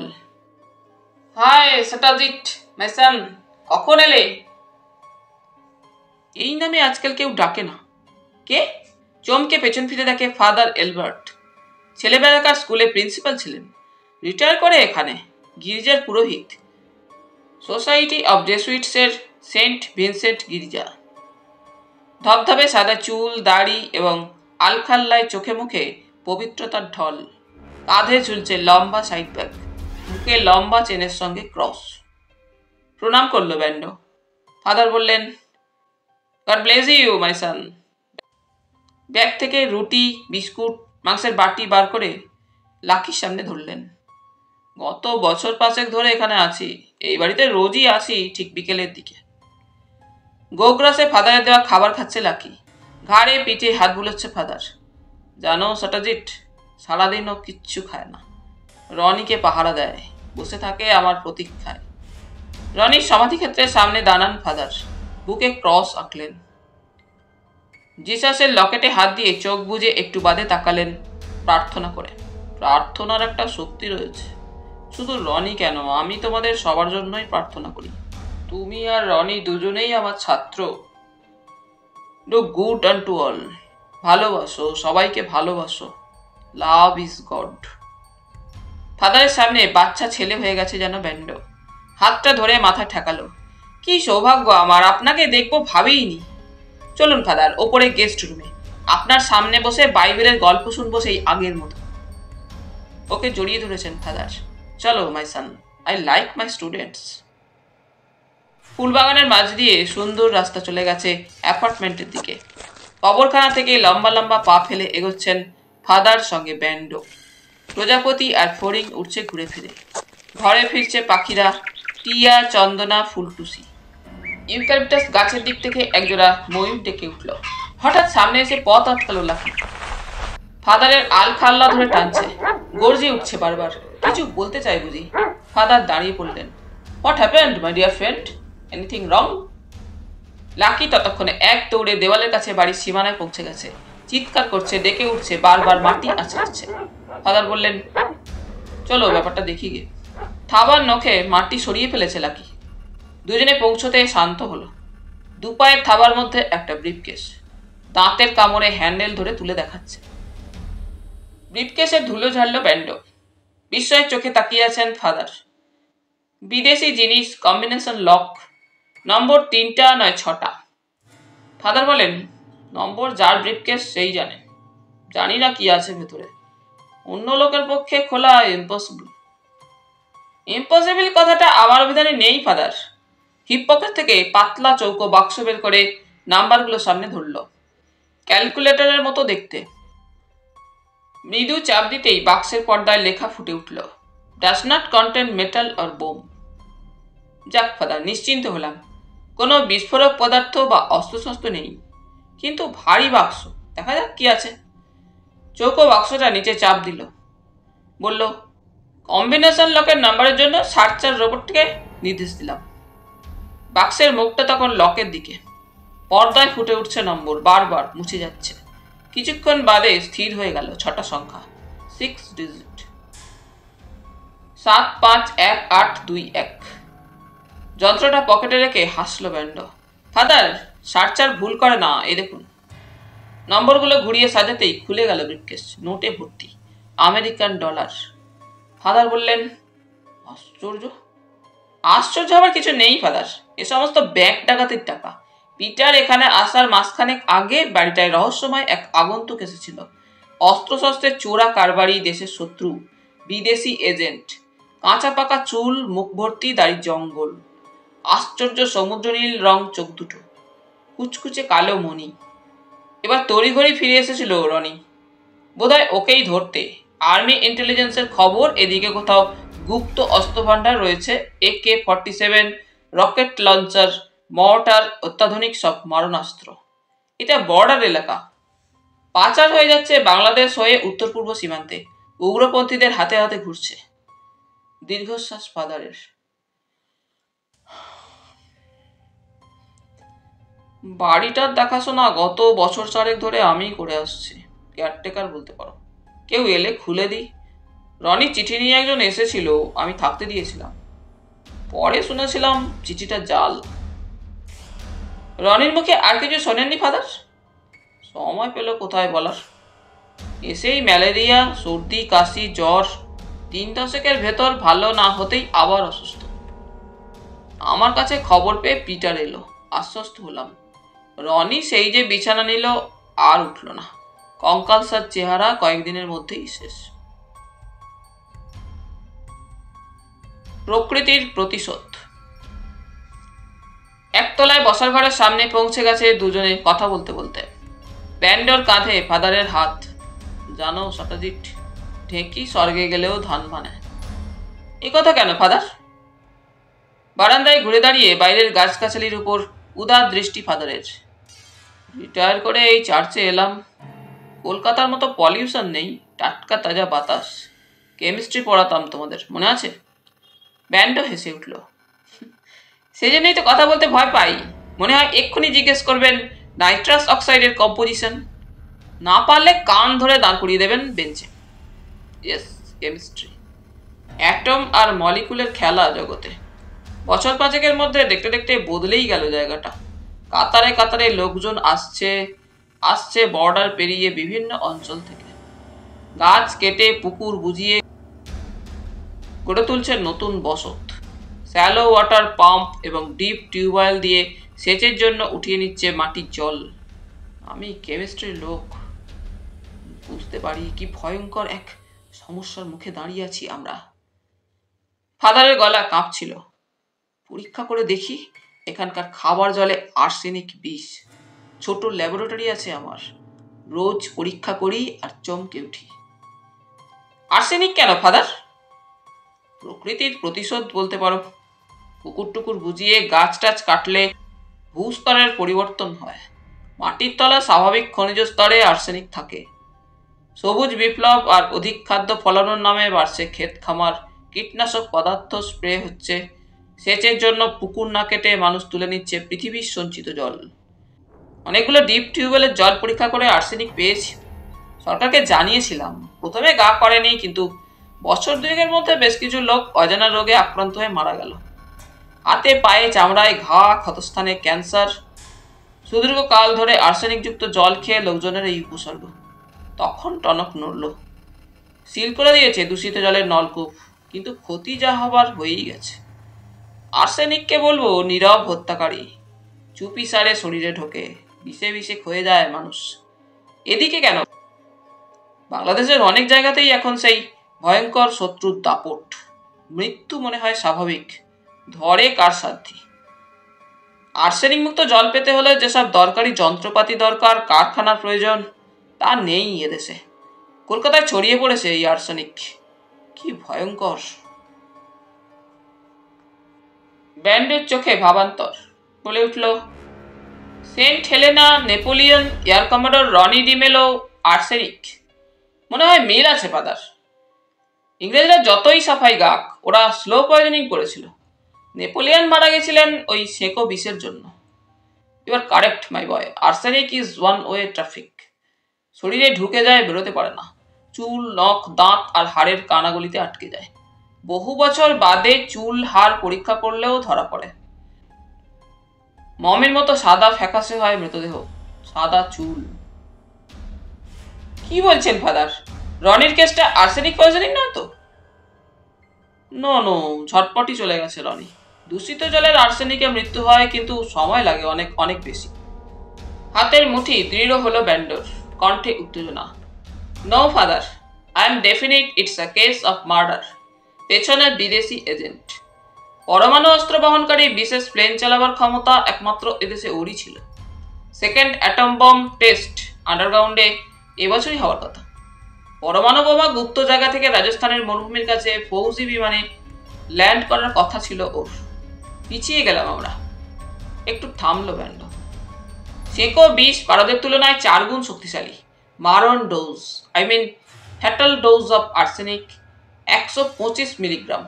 হাই সটাজিট, মাই সান, কখন এলে? এই নামে আজকাল কেউ ডাকে না। কে? চমকে পেছন ফিরে দেখে ফাদার এলবার্ট। ছেলেবেলাকার স্কুলে প্রিন্সিপাল ছিলেন। রিটায়ার করে এখানে গির্জার পুরোহিত। সোসাইটি অব জেসুইটসের সেন্ট ভিনসেন্ট গির্জা। ধবধবে সাদা চুল, দাড়ি এবং আলখাল্লায় চোখে মুখে পবিত্রতার ঢল। কাঁধে ঝুলছে লম্বা সাইড ব্যাগ। মুখে লম্বা চেনের সঙ্গে ক্রস। প্রণাম করলো ব্যান্ডো। ফাদার বললেন, God bless you my son. Bag থেকে রুটি, বিস্কুট, মাংসের বাটি বার করে লাকির সামনে ধরলেন। গত বছর 5 ধরে এখানে আছি। এই বাড়িতে রোজই আসি ঠিক বিকেলের দিকে। গোগ্রাসে ফাদারের দেওয়া খাবার খাচ্ছে লাকি। ঘাড়ে পিঠে হাত বুলোচ্ছে ফাদার। জানো সটাজিট, সারাদিন ও কিচ্ছু খায় না। রনিকে পাহারা দেয়, বসে থাকে আমার প্রতীক্ষায়। রনির সমাধিক্ষেত্রের সামনে দাঁড়ান ফাদার, বুকে ক্রস আঁকলেন। জিসাসের লকেটে হাত দিয়ে চোখ বুজে একটু বাদে তাকালেন প্রার্থনা করে। প্রার্থনার একটা শক্তি রয়েছে। শুধু রনি কেন, আমি তোমাদের সবার জন্যই প্রার্থনা করি। তুমি আর রনি দুজনেই আমার ছাত্র। Do good and to all. ভালোবাসো, সবাইকে ভালোবাসো। Love is god. ফাদারের সামনে বাচ্চা ছেলে হয়ে গেছে যেন ব্যান্ডো। হাতটা ধরে মাথায় ঠেকালো। কি সৌভাগ্য আমার, আপনাকে দেখবো ভাবিনি। চলুন ফাদার, ওপরে গেস্ট রুমে। আপনার সামনে বসে বাইবেলের গল্প শুনবো সেই আগের মতো। ওকে জড়িয়ে ধরেছেন ফাদার। চলো মাই সান, আই লাইক মাই স্টুডেন্টস। ফুলবাগানের মাঝ দিয়ে সুন্দর রাস্তা চলে গেছে অ্যাপার্টমেন্টের দিকে। কবরখানা থেকে লম্বা লম্বা পা ফেলে এগোচ্ছেন ফাদার সঙ্গে ব্যান্ডো। প্রজাপতি আর ফড়িং উঠছে ঘুরে ফিরে। ঘরে ফিরছে পাখিরা, টিয়া, চন্দনা, ফুলটুসি। ইউক্যালিপটাস গাছের দিক থেকে একজোড়া ময়ূর ডেকে উঠল। হঠাৎ সামনে এসে পথ আটকালো লাকি। ফাদারের আল খাল্লা ধরে টানছে, গর্জে উঠছে বারবার। কিছু বলতে চাই বুঝি। ফাদার দাঁড়িয়ে পড়লেন। What happened my dear friend? Anything wrong? Lucky ততক্ষণে এক দৌড়ে দেওয়ালের কাছে বাড়ির সীমানায় পৌঁছে গেছে। চিৎকার করছে, ডেকে উঠছে, বারবার মাটি আছড়াচ্ছে। ফাদার বললেন, চলো ব্যাপারটা দেখি গে। থাবার নখে মাটি সরিয়ে ফেলেছে লাকি। দুজনে পৌঁছতে শান্ত হলো। দুপায়ের থাবার মধ্যে একটা ব্রিফকেস। দাঁতের কামড়ে হ্যান্ডেল ধরে তুলে দেখাচ্ছে। ব্রিফকেসের ধুলো ঝাড়ল ব্যান্ডো। বিস্ময়ের চোখে তাকিয়ে আছেন ফাদার। বিদেশি জিনিস, কম্বিনেশন লক, নম্বর 3টা নয় 6টা। ফাদার বলেন, নম্বর যার ব্রিফকেস সেই জানে। জানি না কি আছে ভেতরে। অন্য লোকের পক্ষে খোলা ইম্পসিবল। ইম্পসিবল কথাটা আমার অভিধানে নেই ফাদার। হিপ পকেট থেকে পাতলা চৌকো বাক্স বের করে নাম্বারগুলো সামনে ধরল। ক্যালকুলেটরের মতো দেখতে। মৃদু চাপ দিতেই বাক্সের পর্দায় লেখা ফুটে উঠল, does not contain metal or bomb. যাক ফাদার, নিশ্চিন্ত হলাম। কোনো বিস্ফোরক পদার্থ বা অস্ত্রশস্ত্র নেই। কিন্তু ভারী বাক্স, দেখা যাক কি আছে। চৌকো বাক্সটা নিচে চাপ দিল। বলল, কম্বিনেশন লকের নাম্বারের জন্য সার্চার রোবটকে নির্দেশ দিলাম। বাক্সের মুখটা তখন লকের দিকে। পর্দায় ফুটে উঠছে নম্বর, বারবার মুছে যাচ্ছে। কিছুক্ষণ বাদে স্থির হয়ে গেল 6টা সংখ্যা, 6 ডিজিট। 751821। যন্ত্রটা পকেটে রেখে হাসলো ব্যান্ডো। ফাদার, সার্চার ভুল করে না, এই দেখুন। নম্বরগুলো ঘুরিয়ে সাজাতেই খুলে গেল ব্রিফকেস। নোটে ভর্তি, আমেরিকান ডলার। ফাদার বললেন, আশ্চর্য। আশ্চর্য হবার কিছু নেই ফাদার, এ সমস্ত ব্যাংক ডাকাতির টাকা। পিটার এখানে আসার মাসখানেক আগে বাড়িটায় রহস্যময় এক আগন্তুক এসেছিল। অস্ত্রশস্ত্রের চোরা কারবারি, দেশের শত্রু, বিদেশি এজেন্ট। কাঁচা পাকা চুল, মুখ ভর্তি দাড়ির জঙ্গল। আশ্চর্য সমুদ্রনীল রং চোখ দুটো, কুচকুচে কালো মণি। এবার তড়িঘড়ি ফিরে এসেছিল রনি, বোধহয় ওকেই ধরতে। আর্মি ইন্টেলিজেন্সের খবর এদিকে কোথাও গুপ্ত অস্ত্রভান্ডার রয়েছে, AK-47, রকেট লঞ্চার, মর্টার, অত্যাধুনিক সব মারণাস্ত্র। এটা বর্ডার এলাকা, পাচার হয়ে যাচ্ছে বাংলাদেশ হয়ে উত্তর পূর্ব সীমান্তে। উগ্রপন্থীদের হাতে হাতে ঘুরছে। দীর্ঘশ্বাস ফাদারের। বাড়িটার দেখাশোনা গত বছর 4 ধরে আমি করে আসছি। কেয়ারটেকার বলতে পারো। কেউ এলে খুলে দিই। রনি চিঠি নিয়ে একজন এসেছিল, আমি থাকতে দিয়েছিলাম। পরে শুনেছিলাম চিঠিটা জাল। রনির মুখে আর কিছু শোনেননি ফাদার? সময় পেল কোথায় বলার। এসেই ম্যালেরিয়া, সর্দি, কাশি, জ্বর। 3 দশকের ভেতর ভালো না হতেই আবার অসুস্থ। আমার কাছে খবর পেয়ে পিটার এলো, আশ্বস্ত হলাম। রনি সেই যে বিছানা নিল, আর উঠল না। কঙ্কালসার চেহারা, কয়েকদিনের মধ্যেই শেষ। প্রকৃতির প্রতিশোধ। একতলায় বসার ঘরের সামনে পৌঁছে গেছে দুজনে কথা বলতে বলতে। ব্যান্ডোর কাঁধে ফাদারের হাত। জানো সটাজিট, ঢেঁকি স্বর্গে গেলেও ধান মানে। এ কথা কেন ফাদার? বারান্দায় ঘুরে দাঁড়িয়ে বাইরের গাছগাছালির উপর উদার দৃষ্টি ফাদারের। রিটায়ার করে এই চার্চে এলাম। কলকাতার মতো পলিউশন নেই, টাটকা তাজা বাতাস। কেমিস্ট্রি পড়াতাম তোমাদের, মনে আছে? ব্যান্ডও হেসে উঠল। সেই জন্যই তো কথা বলতে ভয় পাই। মনে হয় এক্ষুনি জিজ্ঞেস করবেন নাইট্রাস অক্সাইডের কম্পোজিশন। না পারলে কান ধরে দাঁড় করিয়ে দেবেন বেঞ্চে। Yes, chemistry. অ্যাটম আর মলিকুলের খেলা জগতে। বছর পাঁচেকের মধ্যে দেখতে দেখতে বদলেই গেল জায়গাটা। কাতারে কাতারে লোকজন আসছে আসছে বর্ডার পেরিয়ে বিভিন্ন অঞ্চল থেকে। গাছ কেটে পুকুর বুঝিয়ে গড়ে তুলছে নতুন বসত। স্যালো ওয়াটার পাম্প এবং ডিপ টিউবওয়েল দিয়ে সেচের জন্য উঠিয়ে নিচ্ছে মাটির জল। আমি কেমিস্ট্রির লোক, বুঝতে পারি কি ভয়ঙ্কর এক সমস্যার মুখে দাঁড়িয়ে আছি আমরা। ফাদারের গলা কাঁপছিল। পরীক্ষা করে দেখি এখানকার খাবার জলে আর্সেনিক বিষ। ছোট ল্যাবরেটরি আছে আমার, রোজ পরীক্ষা করি আর চমকে উঠি। আর্সেনিক কেন ফাদার? প্রকৃতির প্রতিশোধ বলতে পারো। পুকুর টুকুর বুঝিয়ে গাছ টাছ কাটলে ভূস্তরের পরিবর্তন হয়। মাটির তলা স্বাভাবিক খনিজ স্তরে আর্সেনিক থাকে। সবুজ বিপ্লব আর অধিক খাদ্য ফলানোর নামে বাড়ছে ক্ষেত খামার, কীটনাশক পদার্থ স্প্রে হচ্ছে। সেচের জন্য পুকুর না কেটে মানুষ তুলে নিচ্ছে পৃথিবীর সঞ্চিত জল। অনেকগুলো ডিপ টিউবওয়েলের জল পরীক্ষা করে আর্সেনিক পেয়েছি। সরকারকে জানিয়েছিলাম, প্রথমে গা করেনি, কিন্তু বছর দুয়েকের মধ্যে বেশ কিছু লোক অজানা রোগে আক্রান্ত হয়ে মারা গেল। হাতে পায়ে চামড়ায় ঘা, ক্ষতস্থানে ক্যান্সার। সুদীর্ঘকাল ধরে আর্সেনিকযুক্ত জল খেয়ে লোকজনের এই উপসর্গ। তখন টনক নড়ল। সিল করে দিয়েছে দূষিত জলের নলকূপ, কিন্তু ক্ষতি যা হবার হয়েই গেছে। আর্সেনিককে বলবো নীরব হত্যাকারী। চুপি সারে শরীরে ঢোকে, বিষে বিষে ক্ষয়ে যায় মানুষ। এদিকে কেন? বাংলাদেশের অনেক জায়গাতেই এখন সেই ভয়ঙ্কর শত্রুর দাপট। মৃত্যু মনে হয় স্বাভাবিক, ধরে কার সাধ্যি। আর্সেনিক মুক্ত জল পেতে হলে যেসব দরকারি যন্ত্রপাতি দরকার, কারখানার প্রয়োজন, তা নেই এদেশে। কলকাতায় ছড়িয়ে পড়েছে এই আর্সেনিক। কি ভয়ঙ্কর! ব্যান্ডের চোখে ভাবান্তর। বলে উঠল, Saint Helena, Napoleon, air commodore Ronnie DeMello, arsenic. মনে হয় মিল আছে ফাদার। ইংরেজরা যতই সাফাই গাক, ওরা স্লো পয়জনিং করেছিল। নেপোলিয়ন মারা গেছিলেন ওই সেকো বিষের জন্য। You are correct my boy, arsenic is one way traffic. শরীরে ঢুকে যায়, বেরোতে পারে না। চুল, নখ, দাঁত আর হাড়ের কানাগুলিতে আটকে যায়। বহু বছর বাদে চুল হাড় পরীক্ষা করলেও ধরা পড়ে। মমের মতো সাদা ফ্যাকাশে হয় মৃতদেহ, সাদা চুল। কি বলছেন ফাদার? রনির কেসটা আর্সেনিক পয়জনিং নয় তো? নো নো, ঝটপটি চলে গেছে রনি। দূষিত জলের আর্সেনিকে মৃত্যু হয়, কিন্তু সময় লাগে অনেক অনেক বেশি। হাতের মুঠি দৃঢ় হলো ব্যান্ডোর, কণ্ঠে উত্তেজনা। No father, I am definite it's a case of murder. পেছনে বিদেশি এজেন্ট। পরমাণু অস্ত্র বহনকারী বিশেষ প্লেন চালাবার ক্ষমতা একমাত্র এদেশে ওরই ছিল। সেকেন্ড অ্যাটম বম টেস্ট আন্ডারগ্রাউন্ডে এবছরই হওয়ার কথা। পরমাণু বোমা গুপ্ত জায়গা থেকে রাজস্থানের মরুভূমির কাছে ফৌজি বিমানে ল্যান্ড করার কথা ছিল ওর। পিছিয়ে গেলাম আমরা। একটু থামলো ব্যান্ড। সেকো বিষ পারদের তুলনায় 4 গুণ শক্তিশালী। মারণ dose, I mean fatal dose of arsenic 125 milligram.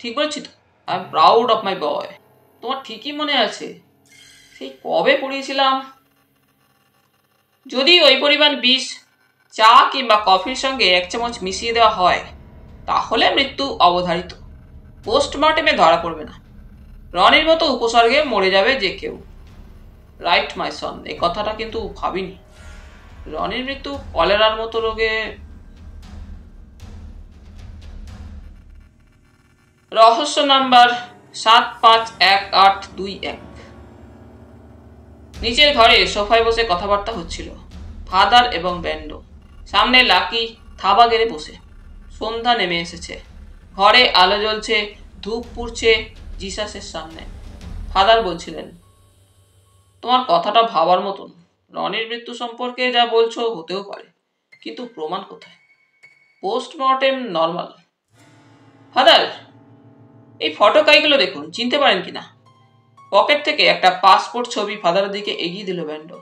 ঠিক বলছি তো? I am proud of my boy. তোমার ঠিকই মনে আছে, সেই কবে পড়িয়েছিলাম। যদি ওই পরিমাণ বিষ চা কিংবা কফির সঙ্গে 1 চামচ মিশিয়ে দেওয়া হয়, তাহলে মৃত্যু অবধারিত। পোস্টমর্টেমে ধরা পড়বে না। রনির মতো উপসর্গে মরে যাবে যে কেউ। রাইট মাই সন, এই কথাটা কিন্তু ভাবিনি। রনির মৃত্যু কলেরার মতো রোগে। রহস্য নাম্বার 751821। নিচের ঘরে সোফায় বসে কথাবার্তা হচ্ছিল ফাদার এবং ব্যান্ডো। সামনে লাকি থাবা গেড়ে বসে। সন্ধ্যা নেমে এসেছে। ঘরে আলো জ্বলছে, ধূপ পুড়ছে জিসাসের সামনে। ফাদার বলছিলেন, তোমার কথাটা ভাবার মতন। রনির মৃত্যু সম্পর্কে যা বলছো হতেও পারে, কিন্তু প্রমাণ কোথায়? Postmortem normal. ফাদার, এই ফটো কাইগুলো দেখুন, চিনতে পারেন কিনা? পকেট থেকে একটা পাসপোর্ট ছবি ফাদারের দিকে এগিয়ে দিল ব্যান্ডো।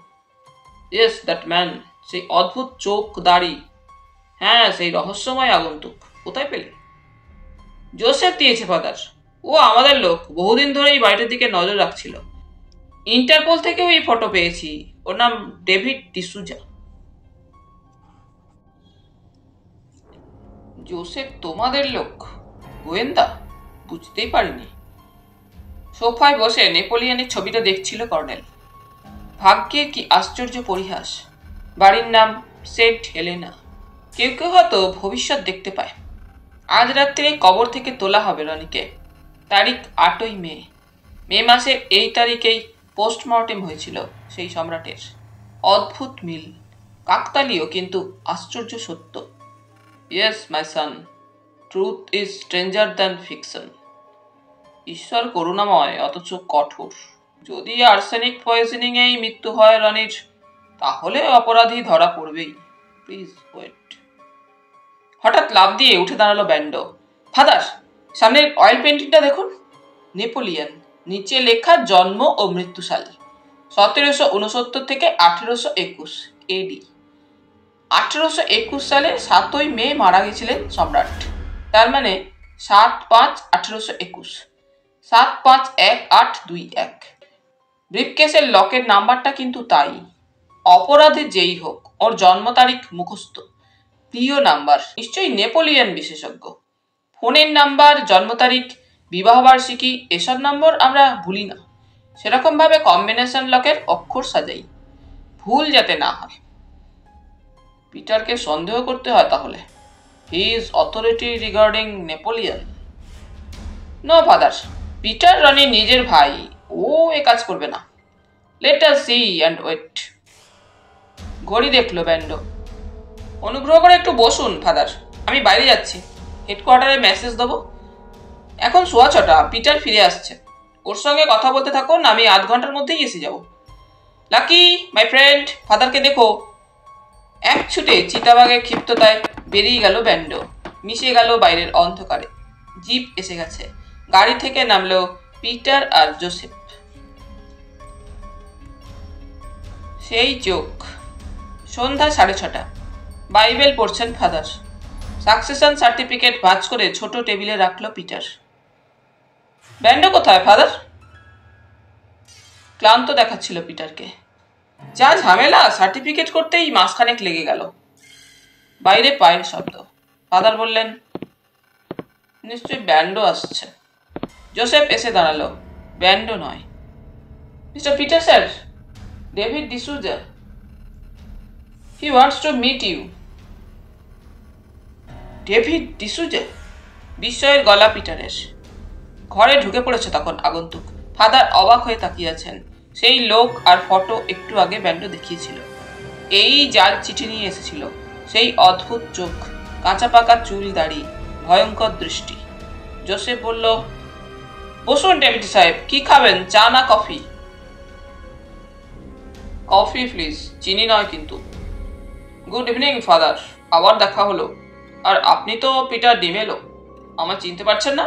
Yes, that man. সেই অদ্ভুত চোখ, দাড়ি। হ্যাঁ, সেই রহস্যময় আগন্তুক। কোথায় পেলে? জোসেফ দিয়েছে ফাদার। ও আমাদের লোক, বহুদিন ধরে এই বাড়িটার দিকে নজর রাখছিল। ইন্টারপোল থেকেও এই ফটো পেয়েছি। ওর নাম ডেভিড ডিসুজা। জোসেফ তোমাদের লোক? গোয়েন্দা? বুঝতেই পারিনি। সোফায় বসে নেপোলিয়নের ছবিটা দেখছিল কর্নেল। ভাগ্যের কি আশ্চর্য পরিহাস। বাড়ির নাম সেন্ট হেলেনা। কেউ কেউ হয়তো ভবিষ্যৎ দেখতে পায়। আজ রাত্রে কবর থেকে তোলা হবে রনিকে। তারিখ 8ই মে। মে মাসের এই তারিখেই পোস্টমর্টেম হয়েছিল সেই সম্রাটের। অদ্ভুত মিল, কাকতালীয় কিন্তু আশ্চর্য সত্য। Yes my son, truth is stranger than fiction. ঈশ্বর করুণাময় অথচ কঠোর। যদি আর্সেনিক পয়জনিংয়েই মৃত্যু হয় রনির, তাহলে অপরাধী ধরা পড়বেই। Please wait. হঠাৎ লাফ দিয়ে উঠে দাঁড়ালো ব্যান্ডো। ফাদার, সামনের অয়েল পেন্টিংটা দেখুন। নেপোলিয়ন, নিচে লেখা জন্ম ও মৃত্যুসাল 1769 থেকে 1821 এডি। 1821 সালে 7ই মে মারা গেছিলেন সম্রাট। তার মানে 7/5/1821, 7/5/1821। ব্রিফকেসের লকের নাম্বারটা কিন্তু তাই। অপরাধী যেই হোক, ওর জন্ম তারিখ মুখস্থ। প্রিয় নাম্বার, নিশ্চয়ই নেপোলিয়ন বিশেষজ্ঞ। ফোনের নাম্বার, জন্ম তারিখ, বিবাহবার্ষিকী এসব নম্বর আমরা ভুলি না। সেরকম ভাবে কম্বিনেশন লকের অক্ষর সাজাই, ভুল যাতে না হয়। পিটারকে সন্দেহ করতে হয় তাহলে? His authority regarding Napoleon? No father, Peter রনির নিজের ভাই, ও এ কাজ করবে না। Let us see and wait. ঘড়ি দেখলো ব্যান্ডো। অনুগ্রহ করে একটু বসুন ফাদার, আমি বাইরে যাচ্ছি। হেডকোয়ার্টারে মেসেজ দেবো। এখন 6:15, পিটার ফিরে আসছে। ওর সঙ্গে কথা বলতে থাকুন, আমি আধ ঘন্টার মধ্যেই এসে যাব। লাকি মাই ফ্রেন্ড, ফাদারকে দেখো। এক ছুটে চিতাবাঘের ক্ষিপ্ততায় বেরিয়ে গেল ব্যান্ডো, মিশে গেল বাইরের অন্ধকারে। জিপ এসে গেছে। গাড়ি থেকে নামলো পিটার আর জোসেফ। সেই চোখ। সন্ধ্যা 6:30। বাইবেল পড়ছেন ফাদার। সাকসেশন সার্টিফিকেট ভাঁজ করে ছোট টেবিলে রাখলো পিটার। ব্যান্ডো কোথায় ফাদার? ক্লান্ত দেখাচ্ছিল পিটারকে। যা ঝামেলা, সার্টিফিকেট করতেই মাসখানেক লেগে গেল। বাইরে পায়ের শব্দ। ফাদার বললেন, নিশ্চয়ই ব্যান্ডো আসছে। জোসেফ এসে দাঁড়ালো। ব্যান্ডো নয়। Mister Peter sir, David D'Souza. He wants to meet you. David D'Souza? বিস্ময়ের গলা পিটারের। ঘরে ঢুকে পড়েছে তখন আগন্তুক। ফাদার অবাক হয়ে তাকিয়ে আছেন। সেই লোক আর ফটো একটু আগে ব্যান্ডো দেখিয়েছিল। এই জাল চিঠি নিয়ে এসেছিল। সেই অদ্ভুত চোখ, কাঁচা পাকা চুল, দাড়ি, ভয়ঙ্কর দৃষ্টি। জোসেফ বলল, বসুন ডেভিড সাহেব, কি খাবেন, চা না কফি? কফি প্লিজ, চিনি নয় কিন্তু। গুড ইভিনিং ফাদার, আবার দেখা হলো। আর আপনি তো পিটার ডিমেলো। আমার চিনতে পারছেন না?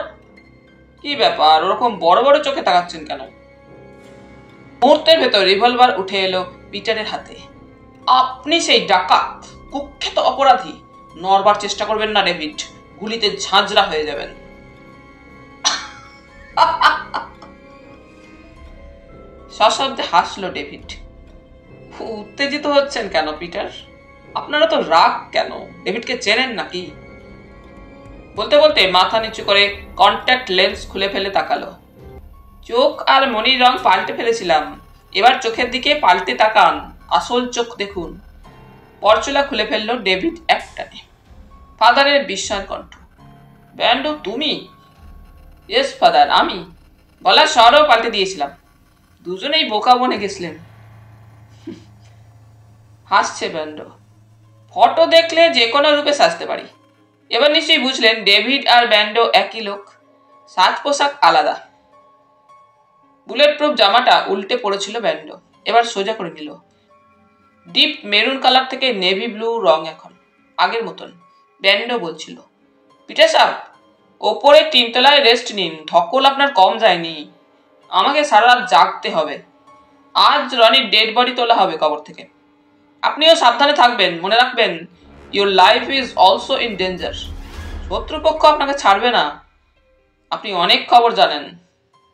কি ব্যাপার, ওরকম বড় বড় চোখে তাকাচ্ছেন কেন? মুহূর্তের ভেতর রিভলভার উঠে এলো পিটারের হাতে। আপনি সেই ডাকাত, কুখ্যাত অপরাধী। নড়বার চেষ্টা করবেন না ডেভিড, গুলিতে ঝাঁঝরা হয়ে যাবেন। সশব্দে হাসলো ডেভিড। উত্তেজিত হচ্ছেন কেন পিটার? আপনারা তো রাগ কেন? ডেভিডকে চেনেন নাকি? বলতে বলতে মাথা নিচু করে কন্ট্যাক্ট লেন্স খুলে ফেলে তাকালো। চোখ আর মনির রং পাল্টে ফেলেছিলাম, এবার চোখের দিকে পাল্টে তাকান, আসল চোখ দেখুন। পরচুলা খুলে ফেললো ডেভিড একটানে। ফাদারের বিস্ময়ের কণ্ঠ। ব্যান্ডো তুমি? ইয়েস ফাদার, আমি। গলার স্বরও পাল্টে দিয়েছিলাম। দুজনেই বোকা বনে গেছিলেন। হাসছে ব্যান্ডো। ফটো দেখলে যে কোনো রূপে সাজতে পারি। এবার নিশ্চয়ই বুঝলেন ডেভিড আর ব্যান্ডো একই লোক, সাজ পোশাক আলাদা। বুলেট প্রুফ জামাটা উল্টে পড়েছিল ব্যান্ডো, এবার সোজা করে নিল। ডিপ মেরুন কালার থেকে নেভি ব্লু রং এখন, আগের মতন। ব্যান্ডো বলছিল, পিটার সাহেব, ওপরে 3 তলায় রেস্ট নিন, ধকল আপনার কম যায়নি। আমাকে সারা রাত জাগতে হবে। আজ রনির ডেড বডি তোলা হবে কবর থেকে। আপনিও সাবধানে থাকবেন, মনে রাখবেন your life is also in danger. শত্রুপক্ষ আপনাকে ছাড়বে না। আপনি অনেক খবর জানেন,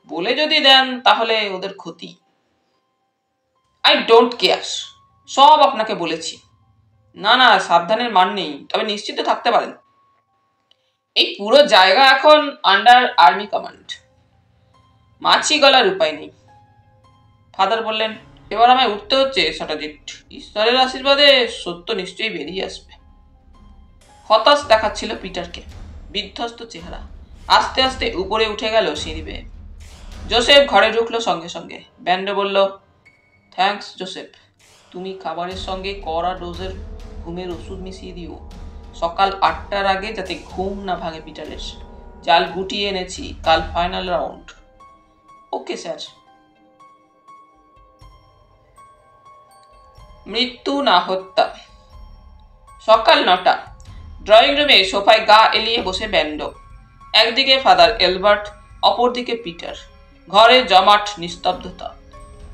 বলে যদি দেন তাহলে ওদের ক্ষতি। আই ডোন্ট কেয়ার, সব আপনাকে বলেছি। না না, সাবধানের মান নেই, তবে নিশ্চিত থাকতে পারেন এই পুরো জায়গা এখন আন্ডার আর্মি কমান্ড। মাছি গলার উপায় নেই। ফাদার বললেন, এবার আমায় উঠতে হচ্ছে সটাজিৎ। ঈশ্বরের আশীর্বাদে সত্য নিশ্চয়ই বেরিয়ে আসবে। হতাশ দেখাচ্ছিল পিটারকে, বিধ্বস্ত চেহারা। আস্তে আস্তে উপরে উঠে গেল সিঁড়ি বেয়ে। জোসেফ ঘরে ঢুকলো সঙ্গে সঙ্গে। ব্যান্ডো বলল, থ্যাঙ্কস জোসেফ, তুমি খাবারের সঙ্গে কড়া ডোজের ঘুমের ওষুধ মিশিয়ে দিও, সকাল 8টার আগে যাতে ঘুম না ভাঙে পিটারের। জাল গুটিয়ে এনেছি, কাল ফাইনাল রাউন্ড। Okay sir. মৃত্যু না হত্যা। সকাল 9টা। ড্রয়িং রুমে সোফায় গা এলিয়ে বসে ব্যান্ডো। একদিকে ফাদার এলবার্ট, অপরদিকে পিটার। ঘরে জমাট নিস্তব্ধতা,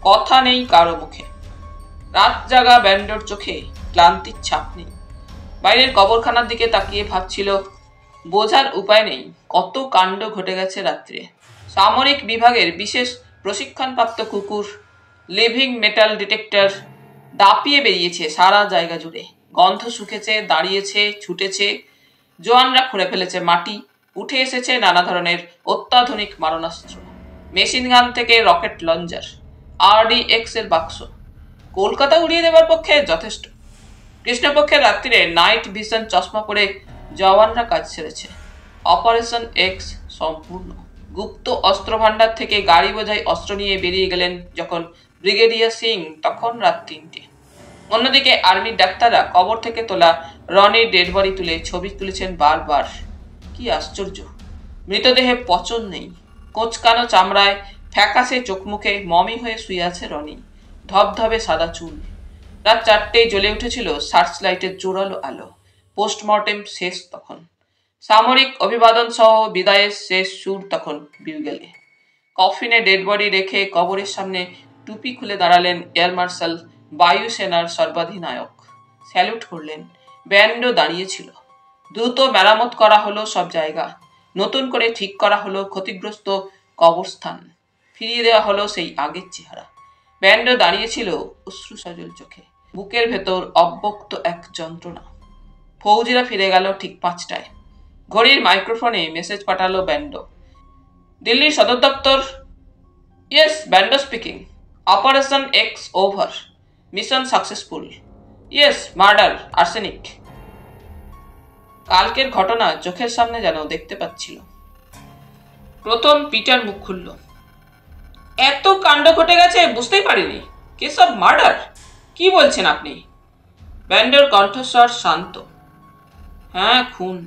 কথা নেই কারো মুখে। রাত জাগা ব্যান্ডোর চোখে ক্লান্তির ছাপ নেই। বাইরের কবরখানার দিকে তাকিয়ে ভাবছিল, বোঝার উপায় নেই কত কাণ্ড ঘটে গেছে রাত্রে। সামরিক বিভাগের বিশেষ প্রশিক্ষণপ্রাপ্ত কুকুর লিভিং মেটাল ডিটেক্টর দাপিয়ে বেরিয়েছে সারা জায়গা জুড়ে। গন্ধ শুকেছে, দাঁড়িয়েছে, ছুটেছে। জোয়ানরা খুঁড়ে ফেলেছে মাটি। উঠে এসেছে নানা ধরনের অত্যাধুনিক মারণাস্ত্র, মেশিন গান থেকে রকেট লঞ্চার, RDX এর বাক্স। কলকাতা উড়িয়ে দেবার পক্ষে যথেষ্ট। কৃষ্ণপক্ষের রাত্রিরে নাইট ভিশন চশমা পরে জওয়ানরা কাজ সেরেছে। অপারেশন এক্স সম্পূর্ণ। গুপ্ত অস্ত্র ভান্ডার থেকে গাড়ি বোঝাই অস্ত্র নিয়ে বেরিয়ে গেলেন যখন ব্রিগেডিয়ার সিং, তখন রাত 3টে। অন্যদিকে আর্মির ডাক্তাররা কবর থেকে তোলা রনির ডেড বডি তুলে ছবি তুলেছেন বারবার। কি আশ্চর্য, মৃতদেহে পচন নেই। কোঁচকানো চামড়ায়, ফ্যাকাশে চোখ মুখে মমি হয়ে শুয়ে আছে রনি। ধবধবে সাদা চুল। রাত 4টেই জ্বলে উঠেছিল সার্চ লাইটের জোরালো আলো। পোস্টমর্টেম শেষ তখন। সামরিক অভিবাদন সহ বিদায়ের শেষ সুর তখন বিউগেলে। কফিনে ডেড বডি রেখে কবরের সামনে টুপি খুলে দাঁড়ালেন এয়ার মার্শাল, বায়ুসেনার সর্বাধিনায়ক। স্যালুট করলেন। ব্যান্ডও দাঁড়িয়েছিল। দ্রুত মেরামত করা হলো সব জায়গা। নতুন করে ঠিক করা হলো ক্ষতিগ্রস্ত কবরস্থান। ফিরিয়ে দেওয়া হলো সেই আগের চেহারা। ব্যান্ডও দাঁড়িয়েছিল অশ্রু সজল চোখে। বুকের ভেতর অব্যক্ত এক যন্ত্রণা। ফৌজিরা ফিরে গেল ঠিক 5টায়। ঘড়ির মাইক্রোফোনে মেসেজ পাঠালো ব্যান্ডো। দিল্লির সদর দপ্তর। Yes, Bando speaking. Operation x over. Mission successful. Yes, murder, arsenic. কালকের ঘটনা চোখের সামনে যেন দেখতে পাচ্ছিল। প্রথম পিটার মুখ খুলল। এত কাণ্ড ঘটে গেছে বুঝতেই পারিনি। কেসব মার্ডার? কি বলছেন আপনি? ব্যান্ডোর কণ্ঠস্বর শান্ত। হ্যাঁ, খুন।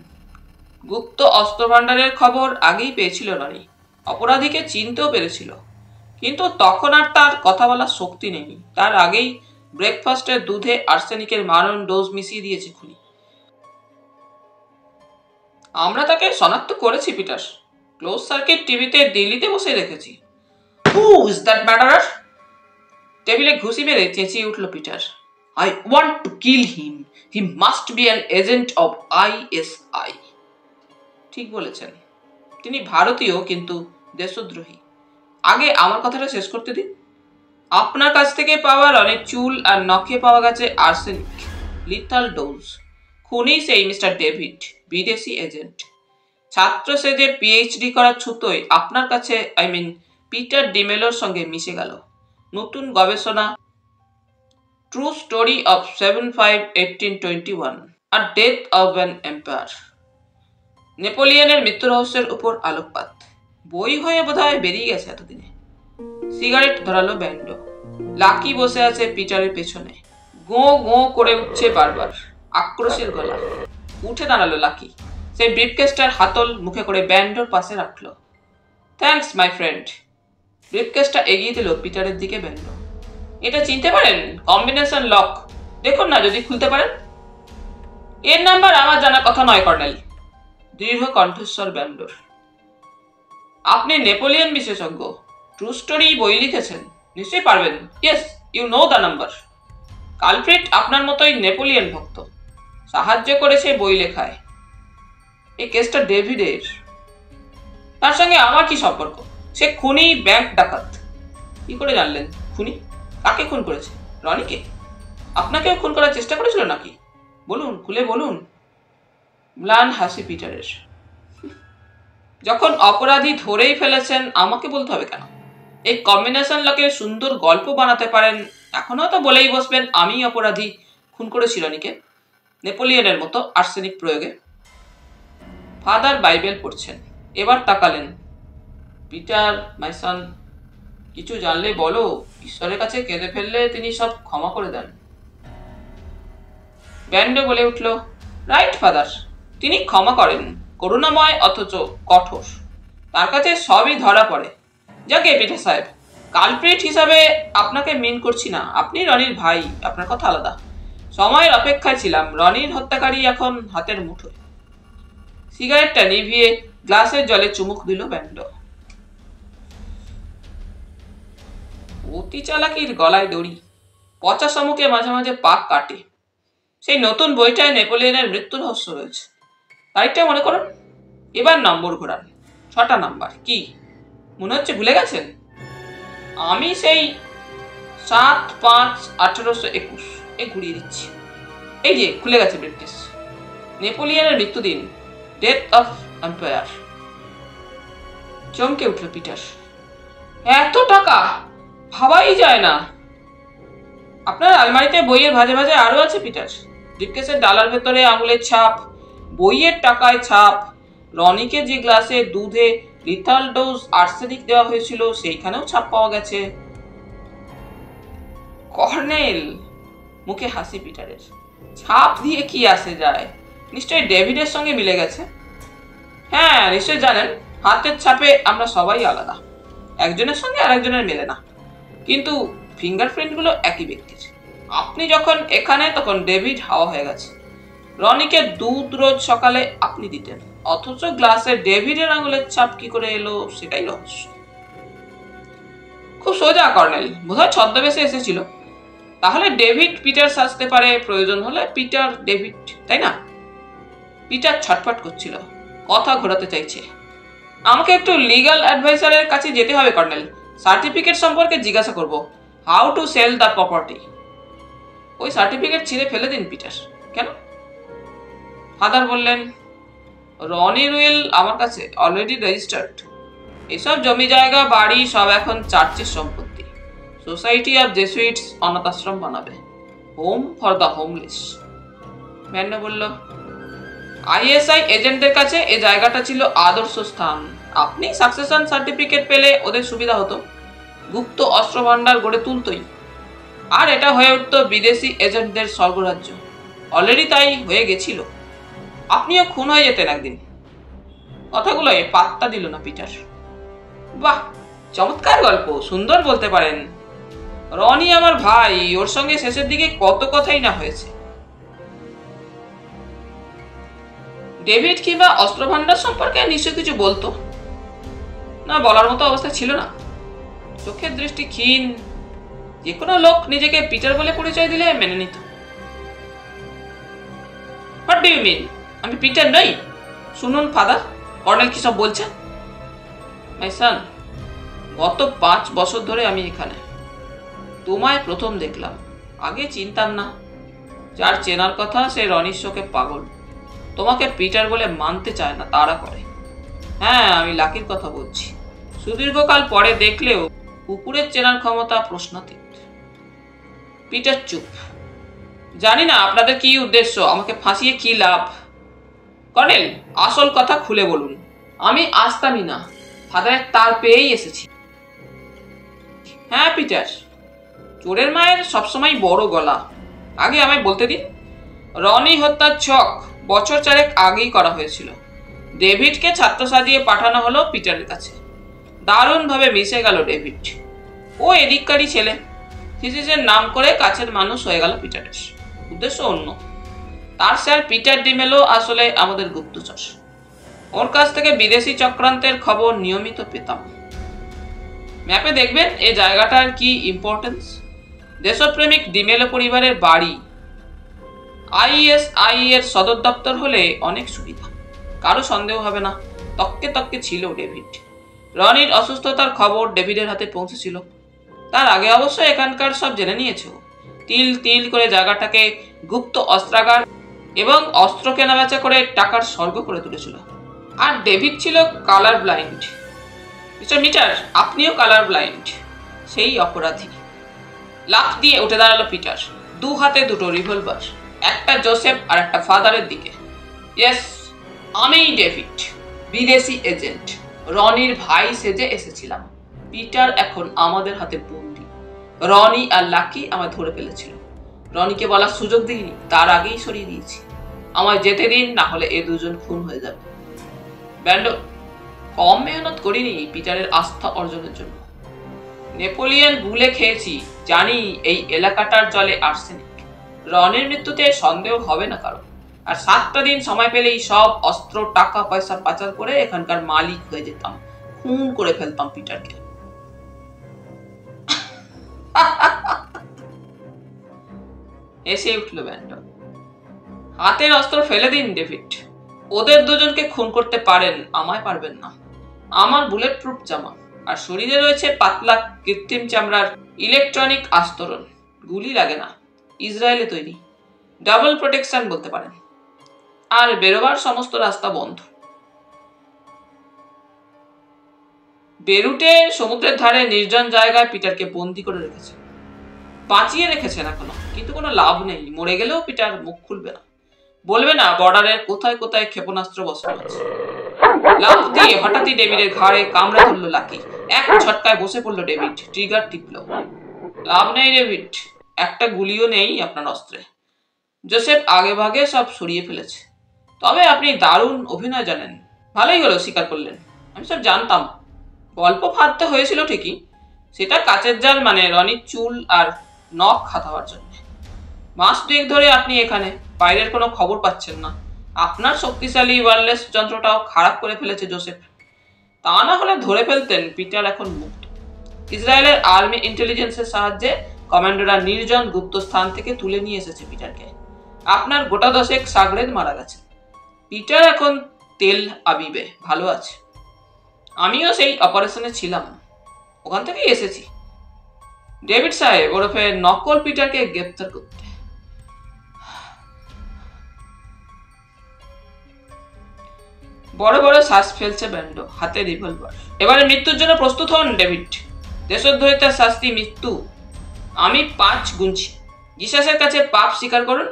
গুপ্ত অস্ত্র ভান্ডারের খবর আগেই পেয়েছিল রনি। অপরাধীকে চিনতেও পেরেছিল, কিন্তু তখন আর তার কথা বলার শক্তি নেই। তার আগেই ব্রেকফাস্টের দুধে আর্সেনিকের মারণ ডোজ মিশিয়ে দিয়েছে খুনি। আমরা তাকে শনাক্ত করেছি পিটার। ক্লোজ সার্কিট টিভিতে দিল্লিতে বসে দেখেছি। Who is that murderer? টেবিলে ঘুষি মেরে চেঁচিয়ে উঠল Peter. I want to kill him. He must be an agent of ISI। ঠিক বলেছেন, তিনি ভারতীয় কিন্তু দেশদ্রোহী। আগে আমার কথাটা শেষ করতে দিন। আপনার কাছ থেকে পাওয়া রনির চুল আর নখে পাওয়া গেছে আর্সেনিক, লিথাল ডোজ। খুনি সেই মিস্টার ডেভিড, বিদেশি এজেন্ট। ছাত্র সেজে PhD করার ছুতোয় আপনার কাছে পিটার ডিমেলোর সঙ্গে মিশে গেল। নতুন গবেষণা, true story of 7/5/1821, a death of an empire. নেপোলিয়নের মৃত্যু রহস্যের উপর আলোকপাত। বই হয়ে বোধহয় বেরিয়ে গেছে এতদিনে। Cigarette ধরালো Bando. লাকি বসে আছে পিটারের পেছনে। গো গো করে উঠছে বারবার, আক্রোশের গলা। উঠে দাঁড়ালো লাকি। সেই ব্রিফকেসটার হাতল মুখে করে ব্যান্ডোর পাশে রাখলো। Thanks my friend. ব্রিফকেসটা এগিয়ে দিল পিটারের দিকে ব্যান্ডো। এটা চিনতে পারেন? Combination lock. দেখুন না যদি খুলতে পারেন। এর নাম্বার আমার জানা কথা নয় কর্নেল। দৃঢ় কণ্ঠস্বর ব্যান্ডোর। আপনি নেপোলিয়ন বিশেষজ্ঞ, ট্রু স্টোরি বই লিখেছেন, নিশ্চয়ই পারবেন। Yes, you know the number. Culprit আপনার মতোই নেপোলিয়ন ভক্ত, সাহায্য করেছে বই লেখায়। এই কেসটা ডেভিডের। তার সঙ্গে আমার কি সম্পর্ক? সে খুনি, ব্যাংক ডাকাত। কি করে জানলেন খুনি? কাকে খুন করেছে? রনিকে? আপনাকেও খুন করার চেষ্টা করেছিল নাকি? বলুন, খুলে বলুন। ম্লান হাসি পিটারের। যখন অপরাধী ধরেই ফেলেছেন, আমাকে বলতে হবে কেন? এই কম্বিনেশন লোকের সুন্দর গল্প বানাতে পারেন, এখনো তো বলেই বসবেন আমি অপরাধী, খুন করেছি রনিকে, নেপোলিয়নের মতো আর্সেনিক প্রয়োগে। ফাদার বাইবেল পড়ছেন, এবার তাকালেন। পিটার, মাই সন, কিছু জানলে বলো, ঈশ্বরের কাছে কেঁদে ফেললে তিনি সব ক্ষমা করে দেন। ব্যান্ডো বলে উঠল, রাইট ফাদার, তিনি ক্ষমা করেন, করুণাময় অথচ কঠোর। তার কাছে সবই ধরা পড়ে। যাকে পিটার সাহেব, কালপ্রিট হিসাবে আপনাকে মিন করছি না, আপনি রনির ভাই, আপনার কথা আলাদা। সময়ের অপেক্ষায় ছিলাম, রনির হত্যাকারী এখন হাতের মুঠোয়। সিগারেটটা নিভিয়ে গ্লাসের জলে চুমুক দিল ব্যান্ডো। অতি চালাকির গলায় দড়ি, পচা শামুকে মাঝে মাঝে পাক কাটে। সেই নতুন বইটায় নেপোলিয়নের মৃত্যু রহস্য রয়েছে। তারিখটা মনে করুন, এবার নম্বর ঘোরান। 6টা নাম্বার। কি মনে হচ্ছে ভুলে গেছেন? আমি সেই 7/5/1821 এ ঘুরিয়ে দিচ্ছি। এই যে খুলে গেছে ব্রিটিশ। নেপোলিয়নের মৃত্যুদিন, ডেথ অফ এম্পায়ার। চমকে উঠল পিটার। এত টাকা ভাবাই যায় না। আপনার আলমারিতে বইয়ের ভাজে ভাজে আরো আছে পিটার। ব্রিফকেসের ডালার ভেতরে আঙুলের ছাপ, বইয়ের টাকায় ছাপ, রনিকে যে গ্লাসে দুধে লিথাল ডোজ আর্সেনিক দেওয়া হয়েছিল সেইখানেও ছাপ পাওয়া গেছে। কর্নেল, মুখে হাসি পিটারের। ছাপ দিয়ে কি আসে যায়? নিশ্চয়ই ডেভিডের সঙ্গে মিলে গেছে। হ্যাঁ, নিশ্চয়ই জানেন, হাতের ছাপে আমরা সবাই আলাদা, একজনের সঙ্গে আরেকজনের মেলে না, কিন্তু ফিঙ্গারপ্রিন্টগুলো একই ব্যক্তির। আপনি যখন এখানে, তখন ডেভিড হাওয়া হয়ে গেছে। রনিকে দুধ রোজ সকালে আপনি দিতেন, অথচ গ্লাসে ডেভিডের আঙুলের ছাপ কি করে এলো সেটাই রহস্য। খুব সোজা কর্নেল, বোধহয় ছদ্মবেশে এসেছিল। তাহলে ডেভিড পিটার সাজতে পারে, প্রয়োজন হলে পিটার ডেভিড, তাই না? পিটার ছটফট করছিল, কথা ঘোরাতে চাইছে। আমাকে একটু লিগ্যাল অ্যাডভাইসারের কাছে যেতে হবে কর্নেল, সার্টিফিকেট সম্পর্কে জিজ্ঞাসা করব, how to sell the property. ওই সার্টিফিকেট ছিঁড়ে ফেলে দিন পিটার। কেন? ফাদার বললেন, রনির উইল আমার কাছে অলরেডি রেজিস্টার্ড। এসব জমি জায়গা বাড়ি সব এখন চার্চের সম্পত্তি। সোসাইটি অফ জেসুইটস অনাথ আশ্রম বানাবে, home for the homeless. Bando বলল, আইএসআই এজেন্টদের কাছে এ জায়গাটা ছিল আদর্শ স্থান। আপনি সাকসেশন সার্টিফিকেট পেলে ওদের সুবিধা হতো, গুপ্ত অস্ত্র ভান্ডার গড়ে তুলতই, আর এটা হয়ে উঠত বিদেশি এজেন্টদের স্বর্গরাজ্য। অলরেডি তাই হয়ে গেছিল। আপনিও খুন হয়ে যেতেন একদিন। কথাগুলো পাত্তা দিল না পিটার। বাহ, চমৎকার গল্প, সুন্দর বলতে পারেন। রনি আমার ভাই, ওর সঙ্গে শেষের দিকে কত কথাই না হয়েছে। ডেভিড কিংবা অস্ত্র ভান্ডার সম্পর্কে নিশ্চয় কিছু বলতো না, বলার মতো অবস্থা ছিল না। চোখের দৃষ্টি ক্ষীণ, যে কোনো লোক নিজেকে পিটার বলে পরিচয় দিলে মেনে নিত। What do you mean? আমি পিটার নই? শুনুন ফাদার, কর্নেল কি সব বলছে। মাই সন, গত 5 বছর ধরে আমি এখানে। তোমায় প্রথম দেখলাম, আগে চিনতাম না। যার চেনার কথা সে রনির শোকে পাগল, তোমাকে পিটার বলে মানতে চায় না, তাড়া করে। হ্যাঁ, আমি লাকির কথা বলছি। সুদীর্ঘকাল পরে দেখলেও কুকুরের চেনার ক্ষমতা প্রশ্নাতীত। পিটার চুপ। জানি না আপনাদের কি উদ্দেশ্য, আমাকে ফাঁসিয়ে কি লাভ। কর্নেল, আসল কথা খুলে বলুন। আমি আসতামই না, ফাদারের তার পেয়েই এসেছি। হ্যাঁ পিটার, চোরের মায়ের সবসময় বড় গলা। আগে আমায় বলতে দিন। রনি হত্যার ছক বছর 4 আগেই করা হয়েছিল। ডেভিডকে ছাত্র সাজিয়ে পাঠানো হলো পিটারের কাছে। দারুণভাবে মিশে গেল ডেভিড। ও এদিককারই ছেলে। থিসিসের নাম করে কাছের মানুষ হয়ে গেল পিটারের। উদ্দেশ্য অন্য। তার স্যার পিটার ডিমেলো আসলে আমাদের গুপ্তচর। ওর কাছ থেকে বিদেশি চক্রান্তের খবর নিয়মিত পেতাম। ম্যাপে দেখবেন এই জায়গাটার কি ইম্পর্টেন্স। দেশপ্রেমিক ডিমেলো পরিবারের বাড়ি, ISI এর সদর দপ্তর হলে অনেক সুবিধা, কারো সন্দেহ হবে না। তককে তককে ছিল ডেভিড। রনির অসুস্থতার খবর ডেভিডের হাতে পৌঁছেছিল। তার আগে অবশ্য এখানকার সব জেনে নিয়েছে। তিল তিল করে জায়গাটাকে গুপ্ত অস্ত্রাগার এবং অস্ত্র কেনাবেচা করে টাকার স্বর্গ করে তুলেছিল। আর ডেভিড ছিল কালার ব্লাইন্ড। মিস্টার মিটার, আপনিও কালার ব্লাইন্ড। সেই অপরাধী। লাফ দিয়ে উঠে দাঁড়ালো পিটার, দু হাতে দুটো রিভলভার, একটা জোসেফ আর একটা ফাদারের দিকে। ইয়েস, আমিই ডেভিড, বিদেশি এজেন্ট, রনির ভাই সেজে এসেছিলাম। পিটার এখন আমাদের হাতে বন্দী। রনি আর লাকি আমায় ধরে ফেলেছিল। রনিকে বলার সুযোগ দিইনি, তার আগেই সরিয়ে দিয়েছি। আমায় যেতে দিন, না হলে এ দুজন খুন হয়ে যাবে। ব্যান্ডো, কম মেহনত করিনি পিটারের আস্থা অর্জনের জন্য। নেপোলিয়ন গুলে খেয়েছি, জানি এই এলাকাটার জলে আর্সেনিক। রনির মৃত্যুতে সন্দেহ হবে না কারণ। আর 7টা দিন সময় পেলেই সব অস্ত্র, টাকা পয়সা পাচার করে এখানকার মালিক হয়ে যেতাম। খুন করে ফেলতাম পিটারকে। এসে উঠল ব্যান্ডো। হাতের অস্ত্র ফেলে দিন ডেভিড। ওদের দুজনকে খুন করতে পারেন, আমায় পারবেন না। আমার বুলেট প্রুফ জামা আর শরীরে রয়েছে পাতলা কৃত্রিম চামড়ার ইলেকট্রনিক আস্তরণ। গুলি লাগে না, ইসরায়েলে তৈরি। ডাবল প্রোটেকশন বলতে পারেন। আর বেরোবার সমস্ত রাস্তা বন্ধ। বেরুটে সমুদ্রের ধারে নির্জন জায়গায় পিটারকে বন্দি করে রেখেছে। বাঁচিয়ে রেখেছেন এখনো, কিন্তু কোনো লাভ নেই। মরে গেলেও পিটার মুখ খুলবে না, বলবে না বর্ডারের কোথায় কোথায় ক্ষেপণাস্ত্র বসানো আছে। লাফ দিয়ে হঠাৎই ডেভিডের ঘাড়ে কামড়ে ধরলো লাকি। এক ঝটকায় বসে পড়লো ডেভিড, ট্রিগার টিপলো। লাভ নেই ডেভিড, একটা গুলিও নেই আপনার অস্ত্রে। জোসেফ আগে ভাগে সব সরিয়ে ফেলেছে। তবে আপনি দারুণ অভিনয় জানেন। ভালোই হলো স্বীকার করলেন। আমি সব জানতাম। গল্প ফাঁদতে হয়েছিল ঠিকই, সেটা কাচের জাল, মানে রনির চুল আর নখ হাতাবার জন্য। মাস 2 ধরে আপনি এখানে, বাইরের কোনো খবর পাচ্ছেন না। আপনার শক্তিশালী ওয়্যারলেস যন্ত্রটাও খারাপ করে ফেলেছে জোসেফ। তা না হলে ধরে ফেলতেন। পিটার এখন মুক্ত। ইসরায়েলের আর্মি ইন্টেলিজেন্সের সাহায্যে কমান্ডোরা নির্জন গুপ্ত স্থান থেকে তুলে নিয়ে এসেছে পিটারকে। আপনার গোটা 10 সাগরেদ মারা গেছে। পিটার এখন তেল আবিবে ভালো আছে। আমিও সেই অপারেশনে ছিলাম, ওখান থেকেই এসেছি। ডেভিড সাহেব ওরফে নকল পিটারকে গ্রেপ্তার করতে। বড় বড় শ্বাস ফেলছে ব্যান্ডো, হাতে রিভলভার। এবারে মৃত্যুর জন্য প্রস্তুত হন ডেভিড। দেশদ্রোহিতার শাস্তি মৃত্যু। আমি 5 গুনছি। জিসাসের কাছে পাপ স্বীকার করুন।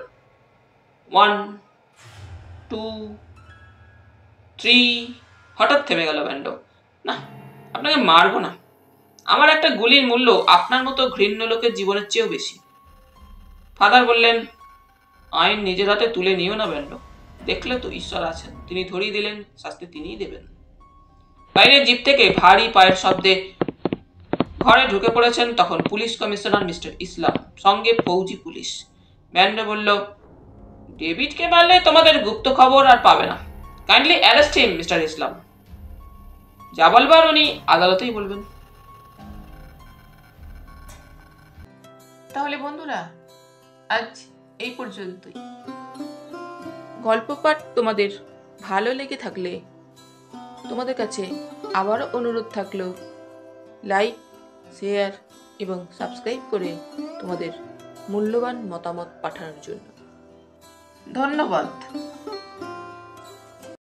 1, 2, 3। হঠাৎ থেমে গেল ব্যান্ডো। না, আপনাকে মারবো না। আমার একটা গুলির মূল্য আপনার মতো ঘৃণ্য লোকের জীবনের চেয়েও বেশি। ফাদার বললেন, আইন নিজের হাতে তুলে নিও না ব্যান্ডো। দেখলে তো ঈশ্বর আছেন, তিনি ধরিয়ে দিলেন, শাস্তি তিনিই দেবেন। বাইরে জিপ থেকে ভারী পায়ের শব্দে ঘরে ঢুকে পড়েছেন তখন পুলিশ কমিশনার মিস্টার ইসলাম, সঙ্গে ফৌজি পুলিশ। ব্যান্ডো বলল, ডেভিডকে মারলে তোমাদের গুপ্ত খবর আর পাবে না। কাইন্ডলি অ্যারেস্ট হিম মিস্টার ইসলাম। যা বলবার উনি আদালতেই বলবেন। তাহলে বন্ধুরা, আজ এই পর্যন্তই। গল্প পাঠ তোমাদের ভালো লেগে থাকলে তোমাদের কাছে আবারও অনুরোধ থাকলো, লাইক, শেয়ার এবং সাবস্ক্রাইব করে তোমাদের মূল্যবান মতামত পাঠানোর জন্য। ধন্যবাদ।